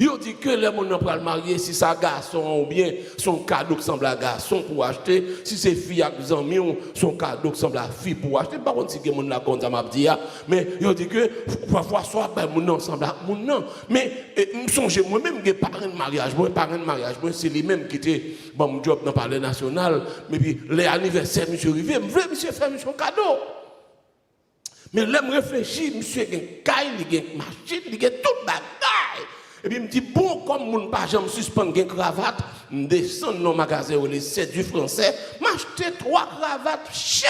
Il dit que les gens n'ont pas le marier si c'est un garçon ou bien son cadeau qui semble à garçon pour acheter. Si c'est fille avec des amis, son cadeau qui semble à fille pour acheter. Par contre, si les gens n'ont pas ça m'a dit, mais il dit que parfois, soit les gens semble à mon nom. Mais je songe moi-même, je parrain de mariage. Moi, c'est lui-même qui était mon job dans le palais national. Mais puis, les anniversaires, monsieur arrivé, je veux monsieur faire un cadeau. Mais là, je réfléchis, monsieur, il y a une caille, il y a une machine, il y a toute bagaille. Et puis il me dit, bon, comme mon page me suspend une cravate, je descends dans le magasin où les 7 du français, m'acheter 3 cravates chères.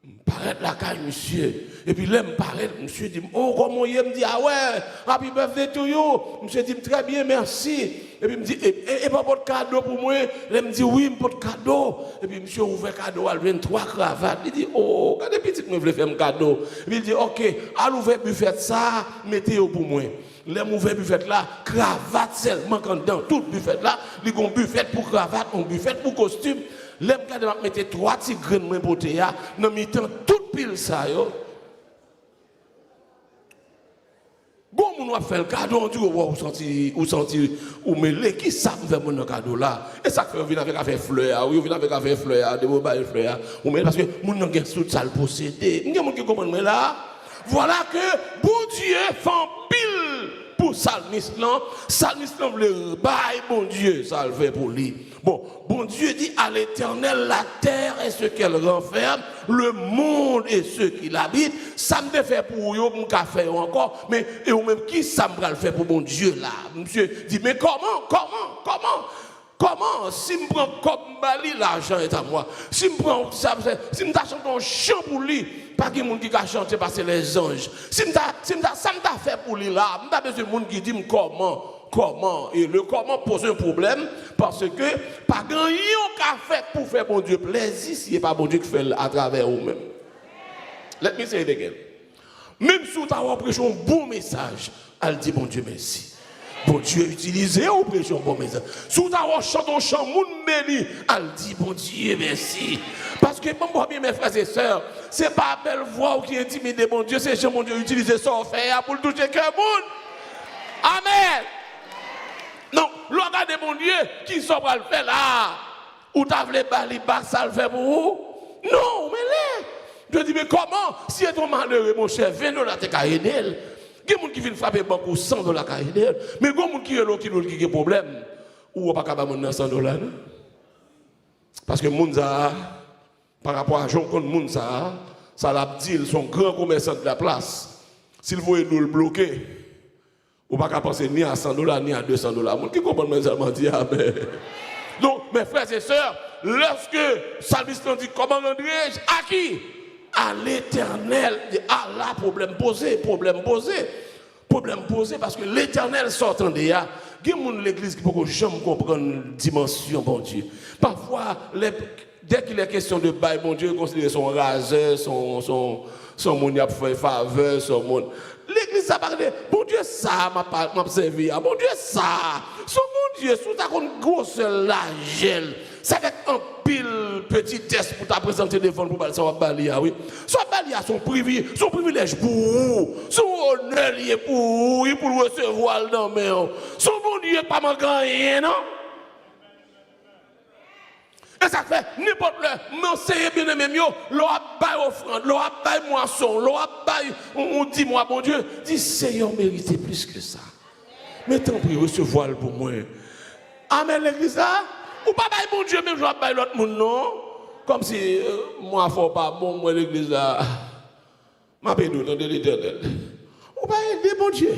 Je paraît la caille, monsieur. Et puis là, je paraît, monsieur dit, oh, comment il me dit, ah ouais, happy birthday to you. Monsieur dit, très bien, merci. Et puis il me dit, et pas de cadeau pour moi. Là, il me dit, oui, pas de cadeau. Et puis monsieur ouvre cadeau, elle vient 3 cravates. Il dit, oh, quand depuis que je voulais faire un cadeau. Et puis il dit, ok, allez ouvrir buffet ça, mettez-le pour moi. Les mauvais buffet là, cravate seulement quand dans tout buffet là, il y a un buffet pour cravate, un buffet pour costume. Les gars mettre 3 petits grains de pour théa, dans mi-temps toute pile ça yo. Bon moun va faire le cadeau, on dit ou senti ou mêlé qui ça me fait mon cadeau là. Et ça fait venir avec affaire fleur, oui, venir avec affaire fleur, de mobile fleur. Ou mais parce que moun nan gen tout ça le posséder. M'gen moun qui comprend là. Voilà que bon Dieu fait pile pour Salmiste là. Salmiste là veut bail bon Dieu, ça le fait pour lui. Bon Dieu dit à l'Éternel la terre et ce qu'elle renferme, le monde et ceux qui l'habitent. Ça me fait pour eux, mon café encore, mais et ou même qui ça me le fait pour bon Dieu là. Monsieur dit mais comment si je prends comme Bali, l'argent est à moi. Si je prends ça, si je chante un chant pour lui, pas de monde qui a chanté parce que les anges. Si ça m'a fait pour lui là, je n'ai pas besoin de monde qui dit comment. Et le comment pose un problème parce que pas grand yon qu'a fait pour faire bon Dieu plaisir si ce n'est pas bon Dieu qui fait à travers vous-même. Let me say it again. Même si tu as prêché un bon message, elle dit bon Dieu merci. Bon Dieu utilisé ou prêcher un bon message. Si tu as chanté un chant, moun béni, elle dit bon Dieu merci. Parce que bon bien mes frères et sœurs, c'est pas belle voix qui intimide bon Dieu, c'est mon Dieu utiliser ça faire pour le toucher cœur monde. Amen. Non, regardez mon Dieu, qui sont pour le faire là? Ou t'as voulu bali bac, ça le fait pour vous? Non, mais là, je dis, mais comment? Si tu es malheureux, mon cher, viens là, tu as aidé. Il y a des gens qui viennent frapper beaucoup $100 à aider. Mais il y a des gens qui ont des problèmes. Ou pas capable de $100. Parce que les gens, par rapport à Jean contre les gens, ça l'a dit, son grand commerçant de la place. S'il veut nous le bloquer, ou pas penser ni à $100 ni à $200. Qui comprend mes allemands dit amen. Donc, mes frères et sœurs, lorsque Salmiste dit comment rendrai-je à qui? À l'Éternel. Ah là, problème posé parce que l'Éternel sortant de là, il y a l'église qui ne peut jamais comprendre la dimension, bon Dieu. Parfois, dès qu'il est question de bail, bon Dieu, considère son raseur, son monde a fait faveur, son monde. L'église a parlé, bon Dieu, ça m'a servi. Bon Dieu, ça. Son bon Dieu, sous ta grosse la gel. Ça va être un pile petit test pour te présenter devant pour ça va balayer, oui. Ça va balayer son privilège pour vous. Son honneur pour vous, pour le recevoir dans mes mains. Son bon Dieu pas manquant rien, non? Et ça fait n'importe le m'enseigner bien aimé mieux, l'on a bail offrande, l'on a bail moisson, l'on a bail on dit moi bon Dieu, dit Seigneur mérite plus que ça. Mais tant pis recevoir pour moi. Amen l'église là. Ou pas bail bon Dieu même je vais bail l'autre monde non. Comme si moi faut pas bon moi l'église là. M'a pédou dans l'Éternel. Ou pas aider bon Dieu.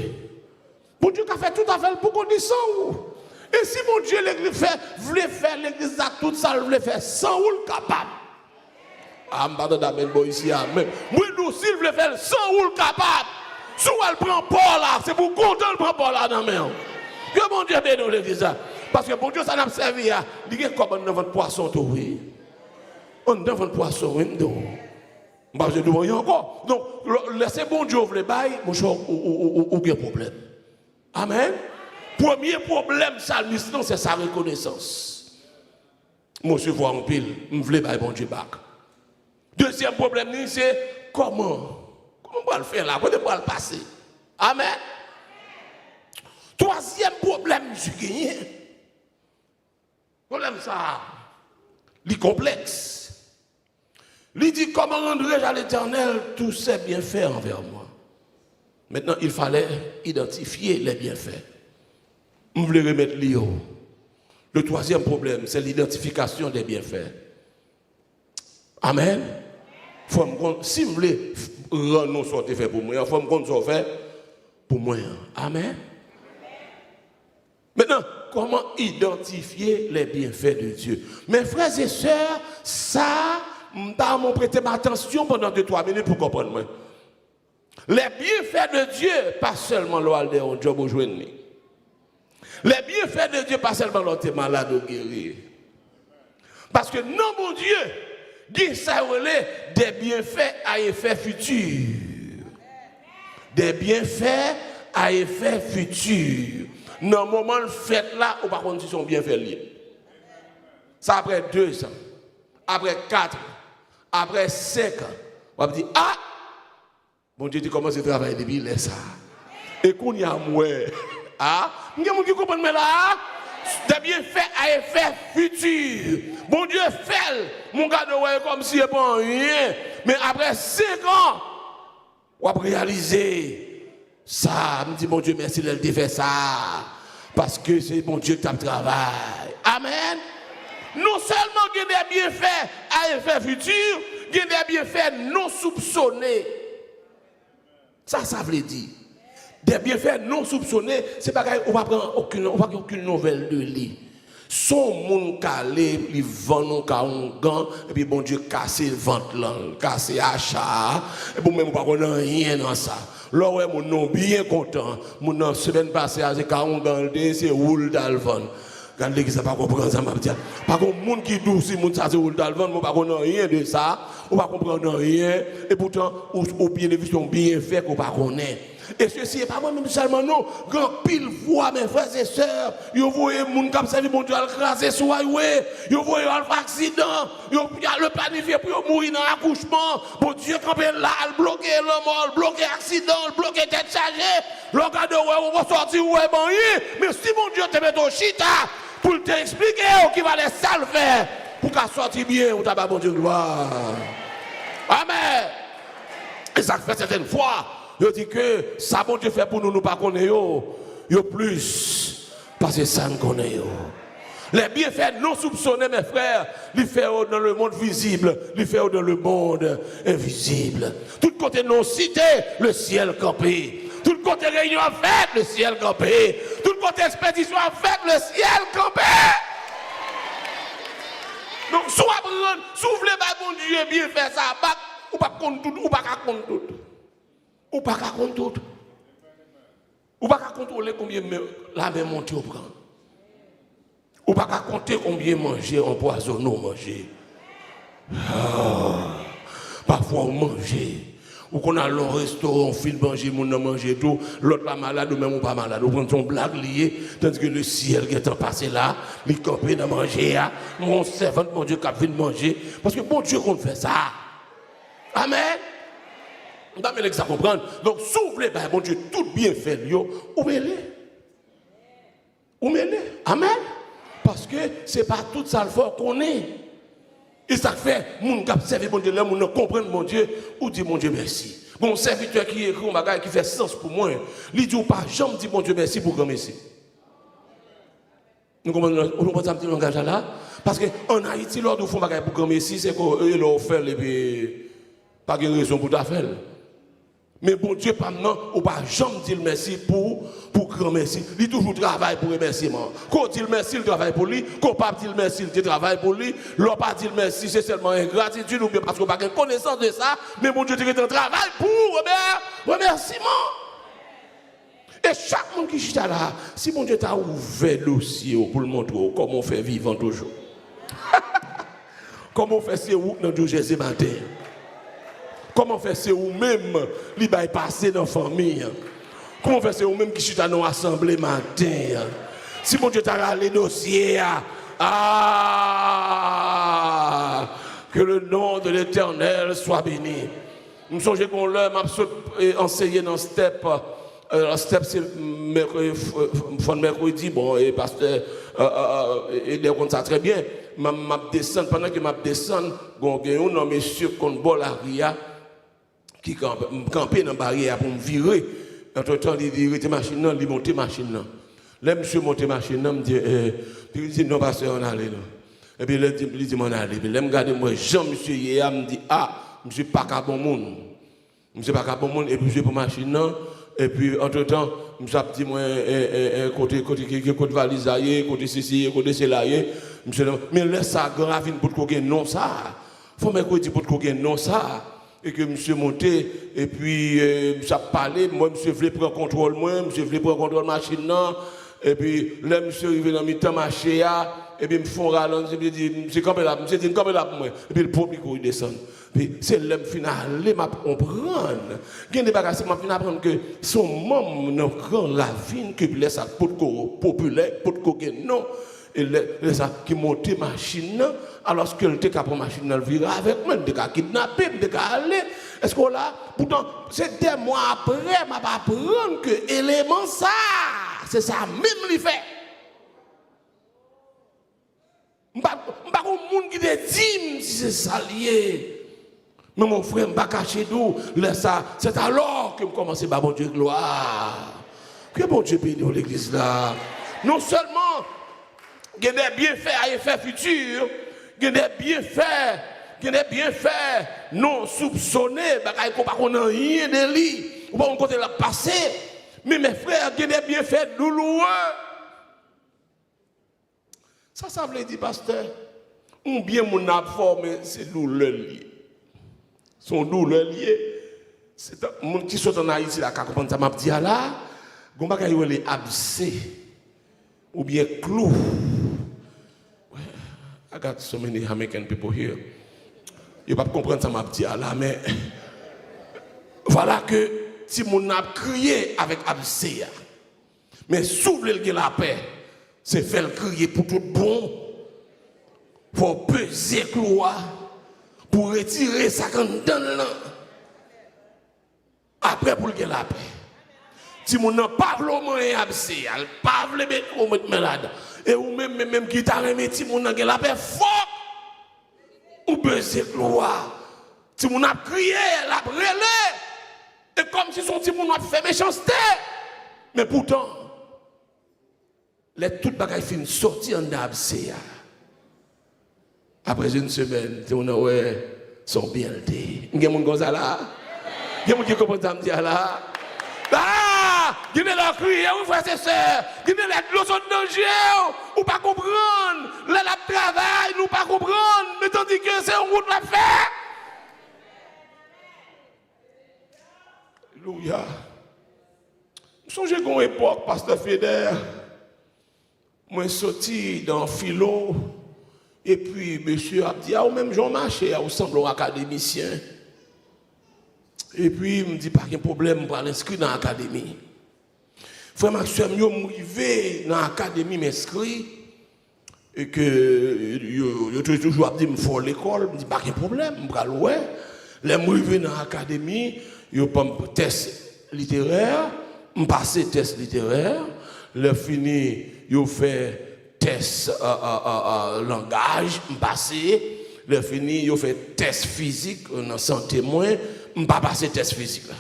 Bon Dieu qui a fait tout à fait pour qu'on dise sans. Et si mon Dieu voulait faire l'église à tout ça, il voulait faire sans ou le capable. Ah, je ne sais pas ici. Mais nous, s'il voulait faire sans ou le capable, si elle prend Paul là, c'est pour content de prendre Paul là dans la main. Que mon Dieu bénisse l'église. Parce que mon Dieu, ça n'a pas servi à dire comment on a votre poisson, oui. On a votre poisson, oui. Donc, je ne encore. Donc, laissez bon Dieu vous les bailler, mon cher, ou bien problème. Amen. Premier problème, Salmiste, c'est sa reconnaissance. Monsieur voit en pile, je voulais bailler bon Dieu back. Deuxième problème, c'est comment on va le faire là, comment on va le passer. Amen. Troisième problème, j'ai gagné. Problème ça, il complexe. Il dit comment rendrai-je à l'Éternel tous ses bienfaits envers moi. Maintenant, il fallait identifier les bienfaits. Je voulais remettre l'IO. Le troisième problème, c'est l'identification des bienfaits. Amen. Si je voulais rendre ce que fait pour moi, il faut me compte ce que fait pour moi. Amen. Maintenant, comment identifier les bienfaits de Dieu? Mes frères et sœurs, ça, je vais prêter ma attention pendant 2-3 minutes pour comprendre moi. Les bienfaits de Dieu, pas seulement l'oal de un job au journée. Les bienfaits de Dieu, pas seulement l'autre malade ou guéri. Parce que non, mon Dieu, Dieu ça des bienfaits à effet futur. Des bienfaits à effet futur. Dans le moment de fête là, ou par contre, ils sont bienfaits liés. Ça après 2 ans, après 4 ans, après 5 ans, on va dire, ah, mon Dieu, tu commences à travailler depuis là, ça. Et qu'on y a moins. Ah, il y a des gens qui comprennent là. Des bienfaits à effet futur. Bon Dieu fait, mon gars de comme si il n'y a pas rien. Mais après 5 ans, on va réaliser ça. Je dis, mon Dieu, merci de faire ça. Parce que c'est mon Dieu qui t'a travaillé. Amen. Non seulement il y a des bienfaits à effet futur, il y a des bienfaits non soupçonnés. Ça veut dire. Des bienfaits non soupçonnés, c'est pas qu'on va prendre aucune nouvelle de lui. Son monde calé, il vend un gant, et puis bon Dieu casse le ventre là, casse l'achat, et bon même pas qu'on a rien dans ça. Là ouais mon nom bien content, mon nom semaine passée c'est 40 gants, c'est roule d'alvan. Quand l'église pas comprendre ça m'a dit. Par contre monde qui doux si monde ça c'est roule d'alvan, moi pas qu'on a rien de ça, on va comprendre rien et pourtant au bénéfice bien fait qu'on pas connaît. Et ceci n'est pas moi-même seulement, non. Grand pile voix, mes frères et sœurs. Vous voyez les gens qui servent, mon Dieu, à craser sur la voie. Vous voyez l'accident. Vous le planifié pour mourir dans l'accouchement. Mon Dieu, quand il là, il bloque le mort, il bloque l'accident, il bloque tête chargée. Le gars de on va sortir, mais si mon Dieu te met au chita, pour t'expliquer qui va les salles faire, pour qu'elle sorte bien, ou t'as pas bon Dieu gloire. Amen. Et ça fait certaines fois. Je dis que ça, bon Dieu fait pour nous, nous pas connaissons. Il y a plus. Parce que ça nous connaît. Les bienfaits non soupçonnés, mes frères, ils font dans le monde visible, ils font dans le monde invisible. Tout côté non cité, le ciel campé. Tout côté réunion en fait, le ciel campé. Tout côté expédition en fait, le ciel campé. Donc, soit vous voulez, bon Dieu, bien faire ça, ou pas compte tout, ou pas compte tout. Ou pas qu'à compter tout. Ou pas qu'à contrôler combien la main monte au prend. Ou pas qu'à compter combien manger, empoisonner ou manger. Parfois on mange. Ou qu'on a le restaurant, on file manger, on a mangé tout. L'autre pas malade ou même ou pas malade. Ou prend son blague lié, tandis que le ciel qui est passé là, il campé dans manger. Mon servant, mon Dieu, qui a fait manger. Parce que bon Dieu qu'on fait ça. Amen. Vous avez ça comprendre. Donc, si vous voulez, bon Dieu, tout bien fait, ou mêlez. Ou mêlez. Amen. Parce que ce n'est pas tout ça le fort qu'on est. Et ça fait, mon gars, servir mon Dieu, là, mon comprend mon Dieu, ou dit mon Dieu merci. Mon serviteur qui écrit un bagage qui fait sens pour moi, il dit ou pas, jamais dit mon Dieu merci pour grand merci. Nous comprenons ça petit langage là? Parce qu'en Haïti, lors où font bagage pour grand merci, c'est qu'eux l'ont fait, et puis, pas de raison pour ta faire. Mais bon Dieu, pas maintenant, ou pas jamais dire merci pour grand merci. Il toujours travaille pour remerciement. Quand il dit merci, il travaille pour lui. Quand pas dit merci, il travaille pour lui. L'on pas dit merci, c'est seulement ingratitude ou bien parce qu'on n'a pas connaissance de ça. Mais mon Dieu, il travaille pour remerciement. Et chaque monde qui chita là, si mon Dieu t'a ouvert le dossier pour le montrer comment on fait vivant toujours. Comment on fait ces routes dans le Jésus matin. Comment faire c'est vous-même qui va passer dans la famille? Comment faire c'est vous-même qui chita dans l'assemblée matin? Si mon Dieu t'a râlé dossier, que le nom de l'Éternel soit béni. Je me souviens qu'on l'a enseigné dans Step step c'est mercredi, bon, et pasteur, et des comptes ça très bien. M'a descend, pendant que m'a descend, il y a un monsieur qui a la ria, qui campé dans la barrière pour me virer. Entre-temps, il était machine, il montait machine. Là, monsieur montait machine, il me dit, puis il dit, non, pasteur, on allait là. Et puis il dit, on allait. Puis là, je regarde, moi, Jean-Monsieur Yéa, me dit, ah, monsieur pas qu'à bon monde. Monsieur pas qu'à bon monde, et puis je pour machine. Et puis, entre-temps, je me dit, moi, côté valise, côté ceci, côté cela, mais laisse ça, grave, pour que non ça. Faut me dire pour que non ça. Et que monsieur monté, et puis, je parlé, moi, monsieur voulait prendre contrôle, monsieur voulait prendre contrôle de la machine, et puis, là, monsieur arrivé dans mi-temps, marché, et puis, me font ralentir, je dis, monsieur, comme là, monsieur dit, comme là pour moi. Et puis, le public, il descend. Puis, c'est l'homme final, il m'a comprendre. Il y a des bagages, il m'a fait apprendre que son membre dans grand ravine, que laisse à populaire, pour que non. Et laisse à qui monte machine, alors que le TK pour machine, il vire avec moi, il a kidnappé, il a aller. Est-ce qu'on l'a? Pourtant, c'est des mois après, je m'a apprendre que l'élément ça, c'est ça même lui fait. Je ne sais pas monde qui te dit si c'est ça lié. Mais mon frère, je ne pas caché d'où. C'est alors que je commence à bon Dieu gloire. Que bon Dieu bénit l'église là. Non seulement, il y a des bienfaits à effet futur, il y a des bienfaits non soupçonnés, qu'on n'a rien de lui, ou pas on côté la passé. Mais mes frères, il y a des bienfaits douloureux. Ça veut dire, pasteur, ou bien mon formé, c'est douleur lié. Son douleur lié. C'est un monde qui saute en Haïti, là, quand on m'a dit là, on va les abcès, ou bien clou. I got so many Jamaican people here. Ils ne peuvent pas comprendre ça m'a dit là, mais voilà que si mon a crié avec abcès, mais s'ouvre la paix. C'est faire crier pour tout bon, pour peser cloua, pour retirer ça quand donne là. Après pour le la paix. Si mon n'a pas le abcès, pas le mettre malade, et ou même qui t'a remis, si mon n'a la paix fort, ou peser cloua. Si mon a crié, la brûlé, et comme si son petit mon a fait méchanceté, mais pourtant, les toutes bagailles fin sorti en abcès. Après une semaine, on a son bien dit. Il y a des gens là. Il y a des gens qui comprennent ça me dire là. Ah! Il y a des crier, oui frère et sœur. Il y a des leçons de danger. Ou pas comprendre. Là, la travail, nous pas comprendre. Mais tandis que c'est un route la faire. Alléluia. Songez qu'à une époque, pasteur Feder. Moi, sorti dans philo, et puis monsieur a dit, ou même Jean Marché, ou semble un académicien. Et puis, il me dit, pas de problème pour l'inscrire dans l'académie. Frère Maxime, je suis arrivé dans l'académie, m'inscrit, et que je toujours dit, il faut l'école, je dis, pas de problème, je vais aller. Je suis arrivé dans l'académie, je fais un test littéraire, je passe le test littéraire, je fini. Yo fait test langage, passé, le fini, yo fait test physique, on s'en témoin, pas passer test physique là.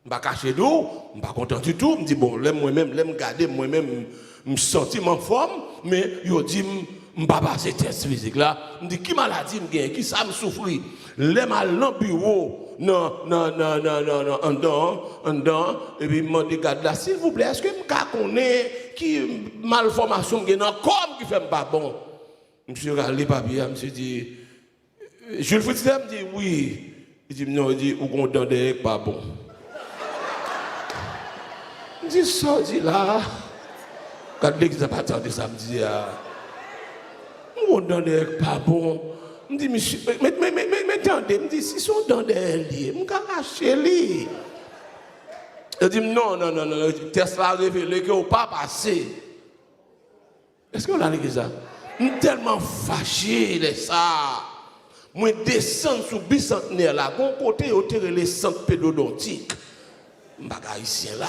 Pas caché d'eau, pas content du tout, me dit bon, moi-même, me garder moi-même, me sentir en forme, mais yo dit pas passer test physique là, me dit qui maladie me gagne, qui ça me souffrir. Les mal dans bureau. Non, en dedans, et puis, je me dis, là, s'il vous plaît, est-ce que je connais qui malformation qui est dans le corps qui fait pas bon? Monsieur regarde les papiers, monsieur dit, je le fais, me dit, oui. Il dit, non, il dit, ou qu'on donne pas bon. Je dis, ça, dit là, quand l'église a pas attendu samedi, ou qu'on donne pas bon. Je dis, monsieur, mais attendez, je dis, si sont dans des lits, je vais cacher les. Il dit, non, le test a révélé que vous pas passé. Est-ce que vous avez ça? Je suis tellement fâché de ça. Moi, je descends sur le bicentenaire là, bon côté, au terrain les centres pédodontiques. m'baga haïtien là.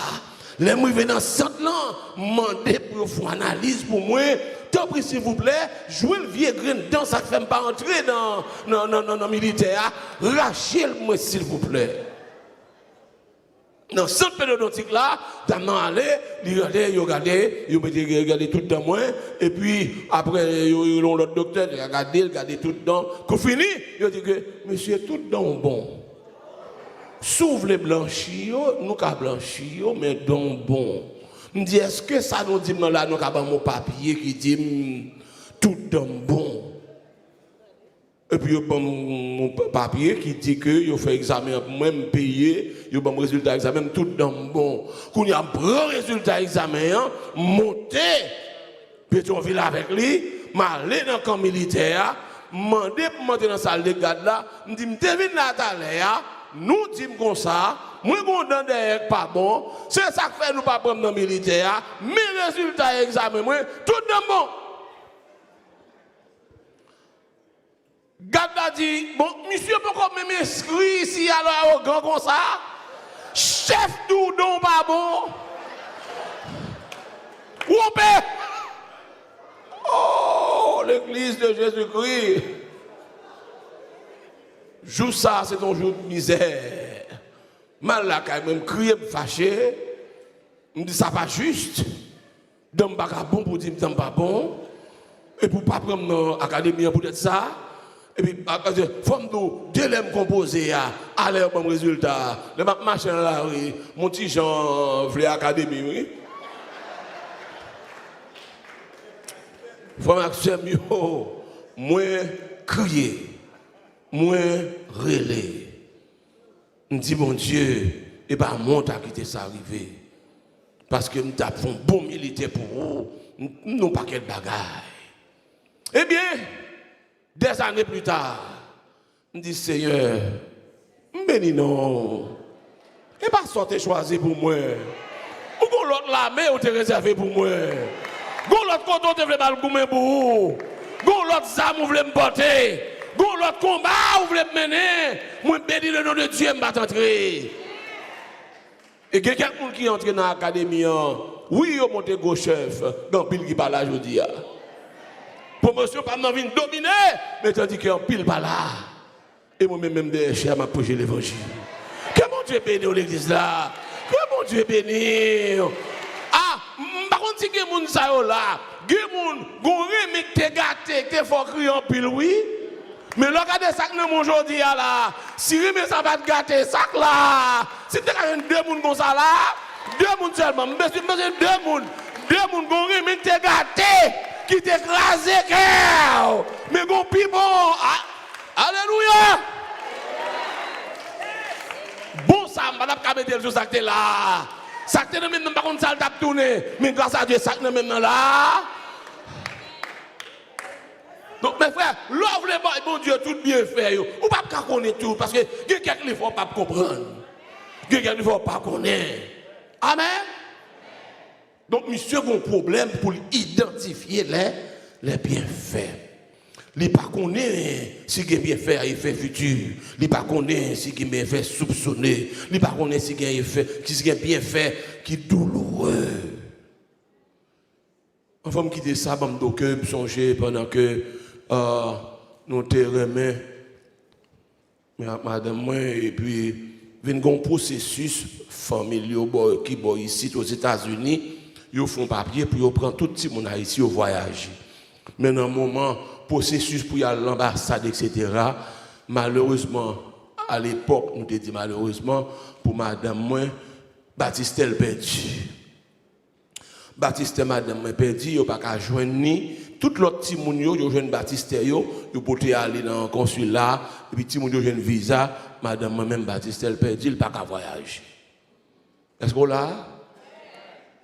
Les moi venant centre là, demander pour faire analyse pour moi. Tant pis s'il vous plaît, jouer le vieux grain dedans, ça ne fait pas entrer dans le militaire. Rachez-le-moi s'il vous plaît. Dans cette pédodontique là, t'as allé, regardez tout dans moi, et puis après, l'autre docteur, regardez tout dans. Quand fini, il dit que, monsieur, tout dans bon. S'ouvre les blanchis, nous avons blanchis, mais dans bon. Je me dis, est-ce que ça nous dit, là, nous avons mon papier qui dit tout dans bon? Et puis, il y a mon papier qui dit que il fait examen, même payé, il y a un résultat examen, tout dans bon. Quand il y a un bon résultat examen, monter, Pétionville avec lui, m'aller dans le camp militaire, demander pour monter dans la salle de garde là, je dis, je devine là, nous disons comme ça, moi, je derrière pas bon, c'est ça que fait nous pas prendre dans le militaire, mes résultats examen, moi, tout dans bon. Garde a dit, bon, monsieur, pourquoi même inscrit ici alors au grand comme ça? Chef Doudon pas bon. Oupe! Oh, l'église de Jésus-Christ. Jour ça, c'est un jour de misère. Mal là, quand même, crier, fâché. Me dit, ça pas juste. D'homme pas bon pour dire, d'homme pas bon. Et pour pas prendre dans l'académie pour être ça. Et puis, femme nous, délai composé, allez, bon résultat. Le machin là, oui, mon petit Jean, voulait académie, oui. Femme action mieux, moins crier, moins relais. On dit, mon Dieu, et pas moi qui t'es ça arrivé. Parce que nous avons un bon militaire pour vous, nous n'avons pas quel bagaille. Eh bien, des années plus tard, je dis Seigneur, bénis non. Et pas sortir choisi pour moi. Ou l'autre l'armée ou te réservé pour moi. Ou l'autre côté ou te voulait mal goumer pour vous. Ou l'autre zame ou voulait me porter. Ou l'autre combat ou voulait me mener. Moi bénis le nom de Dieu et me entrer. Et quelqu'un qui entre dans l'académie, oui, il monte gros chef, dans pile qui parle aujourd'hui. Promotion pas m'en vient dominer, mais tandis qu'il y a pile pas là. Et moi-même, des chers, m'a prêché l'évangile. Que mon Dieu bénisse l'église là. Que mon Dieu bénisse. Ah, par contre, si il y a des gens là, il y a des gens qui te gâté, qui te font crier en pile, oui. Mais regardez ça que nous aujourd'hui là. Si mais ça va te gâter, ça là. Si tu as deux personnes comme ça là, deux personnes seulement. Mais deux personnes qui te gâté. Qui t'écrase cœur, mais bon plus bon. Alléluia. Bon ça, madame Kabete le ça que là. Ça que même pas comme ça t'a tourné, mais grâce à Dieu ça que même là. Donc mes frères, l'ouvre les bon Dieu tout bien fait ou pas connaître tout parce que quelqu'un il faut pas comprendre. Quelqu'un il faut pas connaître. Amen. Donc, monsieur a un problème pour identifier les bienfaits. Il ne pas connaît si il y a bienfait à effet futur. Il ne pas connaît si il y a bienfait soupçonné. Il ne pas connaît si il y a bienfait qui est douloureux. On va me quitter ça, je vais me songer pendant que nous te remet madame moi et puis il y a un processus familial qui est ici aux États-Unis. Ils font papier pour prendre tout le monde ici au voyage. Mais dans un moment, processus pour y aller à l'ambassade, etc., malheureusement, à l'époque, nous te dit malheureusement, pour madame moi, Baptiste elle perdu. Baptiste madame moi perdu, il n'y a pas qu'à joindre ni. Tout l'autre petit monde, il y a joindre Baptiste, il peut aller dans le consulat, et puis petit monde, il y a un visa, madame moi même Baptiste elle perdu, il n'y a pas qu'à voyager. Est-ce que là?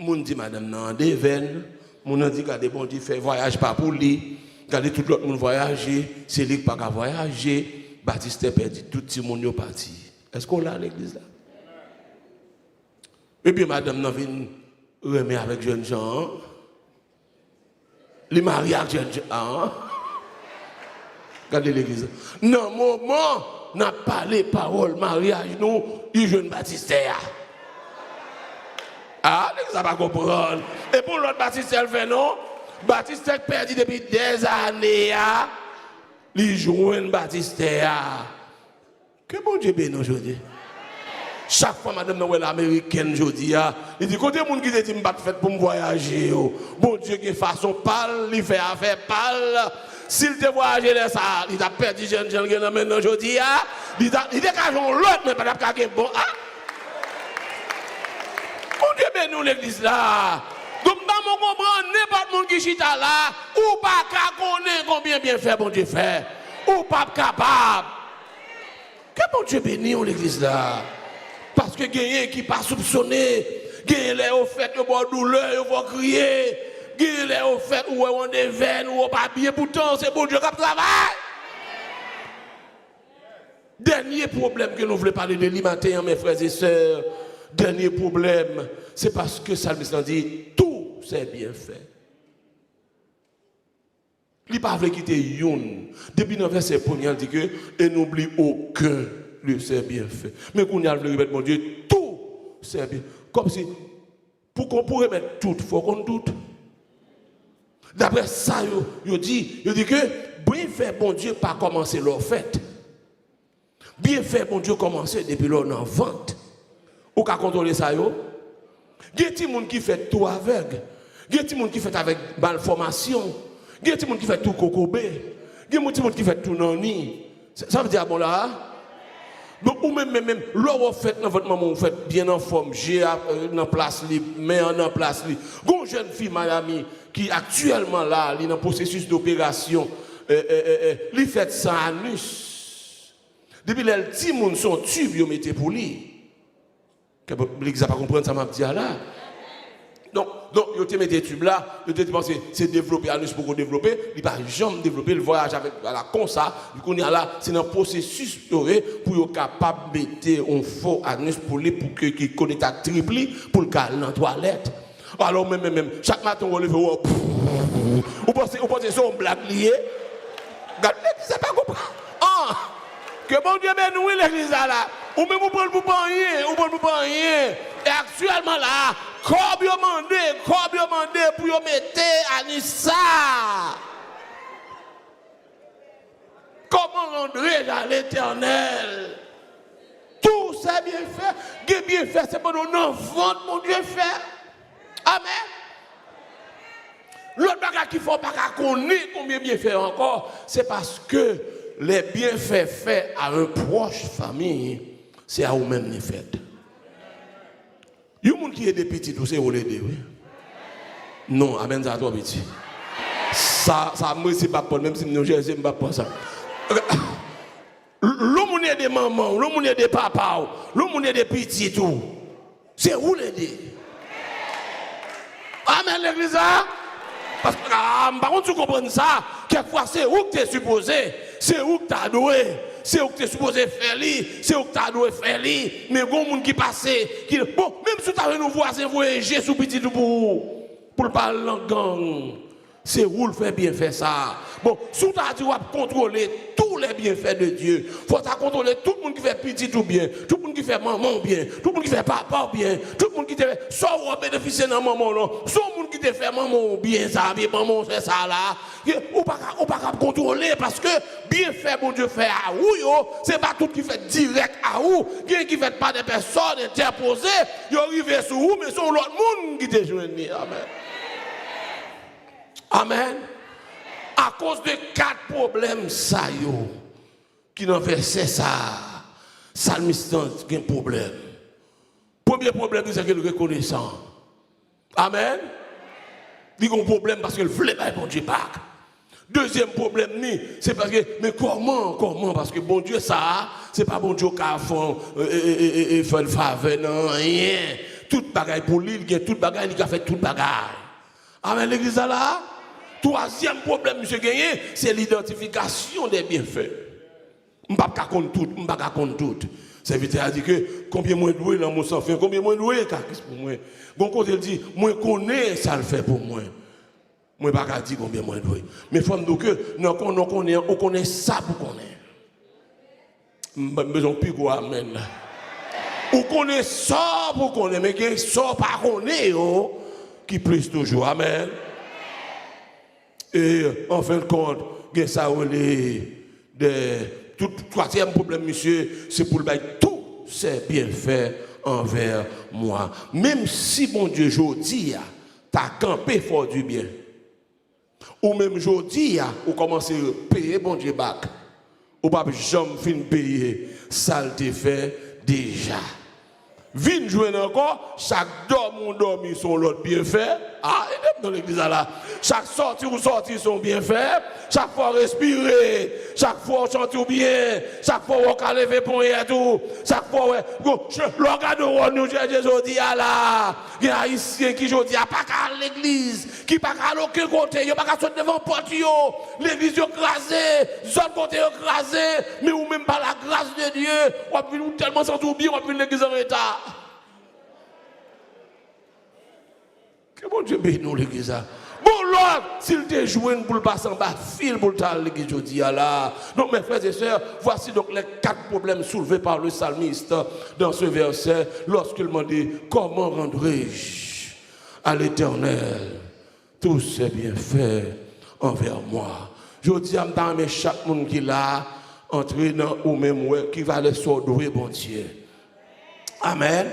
Moun dit madame nan des veines, moun dit que bon Dieu fait voyage pas pour lui, regardez tout l'autre monde voyager, c'est lui qui pas voyager, Baptiste perdu tout petit monde yo parti. Est-ce qu'on l'a l'église là? Et puis madame nan vient remet avec jeune Jean. Les mariés avec jeune Jean. Regardez l'église. Non moment n'a pas les paroles mariage nous, il jeune Baptiste. Ah, ça va comprendre. Et pour l'autre Baptiste, elle fait non. Baptiste est perdu depuis des années. Il joue un Baptiste. Que bon Dieu bénisse aujourd'hui. Chaque fois, madame, nous l'américaine, je dis, il dit, côté monde qui te dit, je fait pour me voyager. Bon Dieu, qui façon pâle, il fait affaire pâle. S'il te voyage de ça, il a perdu jeune maintenant, je dis, il dégage l'autre, mais pas de bon. Bon Dieu, bénisse nous l'église là. Donc, je comprends, n'importe monde qui chita là, ou pas qu'à connaître combien bien fait, bon Dieu fait, ou pas capable. Que bon Dieu bénisse nous l'église là. Parce que gagner qui pas soupçonné, gagner les au fait que bon douleur, il faut crier, gagner les au fait où on des veines ou pas bien pourtant c'est bon Dieu qui travaille. Dernier problème que nous voulons parler de lui matin mes frères et sœurs, dernier problème, c'est parce que Salmiste dit tout c'est bien fait. Il n'a pas voulu quitter Youn. Depuis le verset 1er, il dit que et n'oublie aucun. Lui, c'est bien fait. Mais quand on a le répète, mon Dieu, tout, c'est bien. Comme si, pour qu'on pourrait mettre tout, il faut qu'on doute. D'après ça, il dit que bien fait, bon Dieu, pas commencer leur fête. Bien fait, bon Dieu, commencer depuis leur vente. Ou qu'à contrôler ça, yo. Il y a des gens qui font tout avec. Il y a des gens qui font avec malformation. Il y a des gens qui font tout cocobé. Il y a des gens qui font tout nani. Ça veut dire, bon là, donc, ou même, là, vous faites dans votre maman, vous faites bien en forme, j'ai en place, mais en place. Une jeune fille, Miami, qui actuellement là, elle est dans le processus d'opération, elle fait sans anus. Depuis le petit monde, son tube, il mettez pour lui. L'église n'a pas compris ça, m'a dit là. Donc, il te met des tubes là, il te dit c'est développer anus pour développer, il va jamais développer le voyage avec la comme ça. Du coup, là, c'est un processus pour être capable de mettre un faux anus pour lui, pour qu'il connecte à tripli, pour le caler dans la toilette. Alors, même, chaque matin, on lève, vous pensez que c'est une blague liée? Regardez, ça pas comprendre. Que bon Dieu ben nous l'église là. Ou même vous prenez pour rien, Et actuellement là, comme vous demandez pour vous mettre à Nissa. Comment rendre à l'Éternel? Tout ça bien fait. Bien fait, c'est pour nous enfants, mon Dieu fait. Amen. L'autre bagage qu'il ne faut pas connaître combien bien fait encore, c'est parce que les bienfaits faits à un proche famille, c'est à vous-même les faites. Il y a des gens qui est des petits, tout c'est vous l'aider, oui? Non, amen, ça toi petit. Ça, moi, c'est pas pour même si nous je pas pour ça. L'homme est des mamans, l'homme est des papas, l'homme est des petits, tout. C'est vous l'aider. Amen, l'église, hein? Parce que, par contre, tu comprends ça, quelquefois, c'est où que tu es supposé, c'est où que tu as doué, c'est où que tu es supposé faire, c'est où que tu as doué faire, mais il y a des gens qui passent, bon, même si tu as un voisin, voyager sous petit pour le parler en gang, c'est où le fait bien faire ça. Bon, si tu as dit, tu vas contrôler tous les bienfaits de Dieu, il faut contrôler tout le monde qui fait petit tout bien, tout le monde qui fait maman bien, tout le monde qui fait papa bien, tout le monde qui te fait, soit on bénéficie de maman, non, soit le monde qui te fait maman bien, ça, bien, maman, c'est ça là, ou pas contrôler parce que bien fait, bon Dieu fait à vous, c'est pas tout qui fait direct à vous, qui fait pas des personnes interposées, ils arrivent sur vous, mais c'est l'autre monde qui te joint. Amen. Amen. À cause de 4 problèmes, ça yo, qui n'ont versé ça, Salmiste a un problème. Premier problème, c'est qu'il est reconnaissant. Amen. Il a un problème parce qu'il ne voulait pas bon Dieu pas. Deuxième problème, c'est parce que, mais comment, parce que bon Dieu, ça, c'est pas bon Dieu qui a fait le faveur, non, rien. Tout bagaille pour lui, il a tout bagaille, il a fait tout bagaille. Amen, l'église là. Troisième problème, monsieur Gagné, c'est l'identification des bienfaits. Je ne peux pas compter tout. C'est vite à dire que combien moins doué dans mon sang, combien moins doué pour moi. Bon côté il dit, moi connais ça le fait pour moi. Moi pas dire combien moins doué. Mais faut nous que on connaît ça pour connaître. Besoin plus quoi amen. Ou connaît ça pour connaître, mais qui ça pas connaît, qui plus toujours. Amen. Et en fin de compte, ça tout troisième problème, monsieur, c'est pour le bail tout c'est bien fait envers moi. Même si mon Dieu, je dis, t'as campé fort du bien. Ou même je dis, ou commencez à payer mon Dieu bac. Ou pas jamais fin payer, ça le fait déjà. Vin jouer encore, chaque dormi sont l'autre bien fait. Ah, et dans l'église là. Chaque sortie ou sortie sont bien fait. Chaque fois respirer, chaque fois chanter bien, chaque fois on lever pour et tout. Chaque fois ouais, l'organe nous Jésus dit là. Il y a haïtien qui je dis pas qu'à l'église, qui pas qu'à aucun côté, il pas qu'à sortir devant porte yo, l'église écrasée, zone côté écrasée, mais ou même par la grâce de Dieu, on a vu tellement sans oublier, on a vu l'église en état. Que bon Dieu bénisse nous l'église. Bon Lord, s'il te joint pour le passer en bas, fil pour l'église aujourd'hui là. Donc mes frères et sœurs, voici donc les 4 problèmes soulevés par le psalmiste dans ce verset lorsqu'il m'a dit comment rendrai-je à l'Éternel tous ses bienfaits envers moi. Je dis à mes chaque monde qui l'a entré dans ou même qui va les sauver bon Dieu. Amen.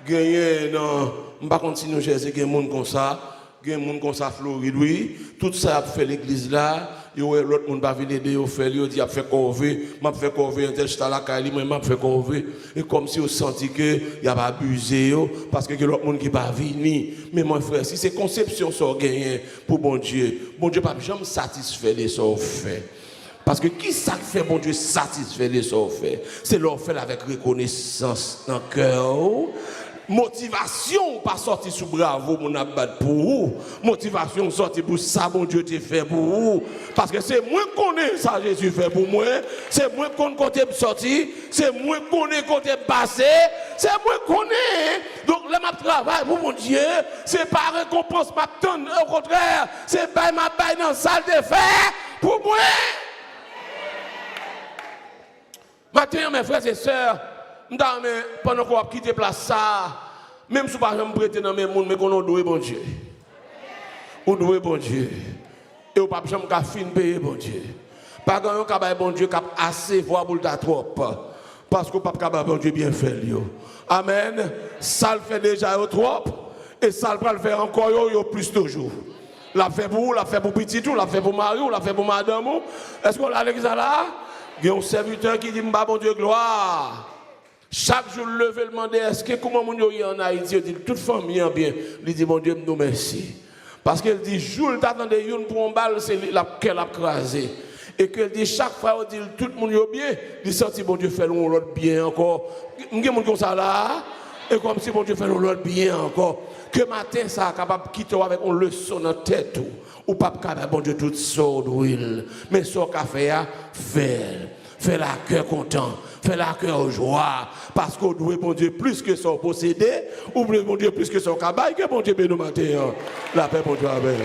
Gagner dans on va continuer chercher des monde comme ça. Il y a des gens comme ça, Floride, oui. Tout ça a fait l'église là. Il y a l'autre monde qui va venir aider, il dit, il a fait corvée, il a fait corvée, il a la caille, il a fait corvée. Et comme si on sentit qu'il a abusé, parce que l'autre monde qui va venir. Mais mon frère, si c'est conception ça gagne pour bon Dieu ne va jamais satisfaire de ce qu'on fait. Parce que qui ça fait bon Dieu satisfait de ce qu'on fait? C'est leur fait avec reconnaissance dans le cœur. Motivation pas sorti sous bravo mon abat pour vous. Motivation sorti pour ça bon Dieu te fait pour vous. Parce que c'est moi qui connais ça Jésus fait pour moi. C'est moi qui connais côté sorti, c'est moi qui connais côté passé, c'est moi qui connais. Donc là m'a travail pour mon Dieu, c'est pas récompense m'a donne au contraire, c'est pas m'a bail dans salle de faire pour moi. Maintenant mes frères et sœurs, pendant qu'on a quitté place ça, même si on ne peut pas prêter dans mes mondes, mais qu'on doit bon Dieu. On doit bon Dieu. Et on ne peut pas jamais fin payer bon Dieu. Pas quand on a bon Dieu qui a assez voir pour ta trop. Parce qu'on ne peut pas bon Dieu bien fait. Amen. Ça le fait déjà trop. Et ça le faire encore plus toujours. La fait pour vous, la fait pour petit tout, la fait pour Marie, la fait pour madame. Est-ce qu'on a l'église là? Il y a un serviteur qui dit, bon Dieu, gloire. Chaque jour, lever le demander, est-ce que comment mon Dieu en Haïti, il dit, toute famille en bien, il dit, mon Dieu, nous merci. Parce qu'il dit, jour, il t'attendait une pour un balle, c'est qu'elle a crasé. Et qu'il dit, chaque fois, il dit, tout le monde est bien, il dit, mon Dieu fait l'autre bien encore. Il y a des gens comme ça là, et comme si mon Dieu fait l'autre bien encore. Que matin, ça est capable de quitter avec une leçon dans la tête, ou pas capable, bon Dieu, tout ça d'huile. Mais ce qu'a fait, fait la cœur content. Fais la cœur joie, parce qu'on doit bon Dieu plus que son possédé, ou bon Dieu plus que son cabaye, que bon Dieu bénisse matin. La paix pour toi, amen.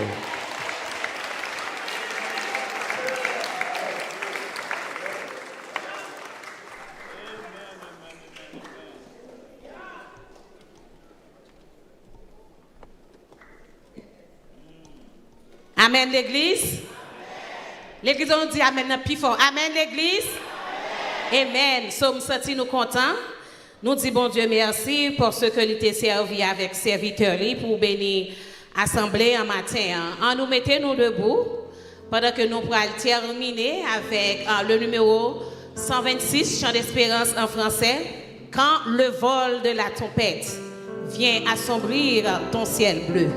Amen l'église. L'église on dit amen plus fort. Amen l'église. Amen. Nous sommes nous contents. Nous disons bon Dieu merci pour ce que nous t'ai servi avec serviteur pour bénir l'assemblée en matin. En nous mettons debout pendant que nous pourrons terminer avec le numéro 126, Chant d'espérance en français. Quand le vol de la tempête vient assombrir ton ciel bleu.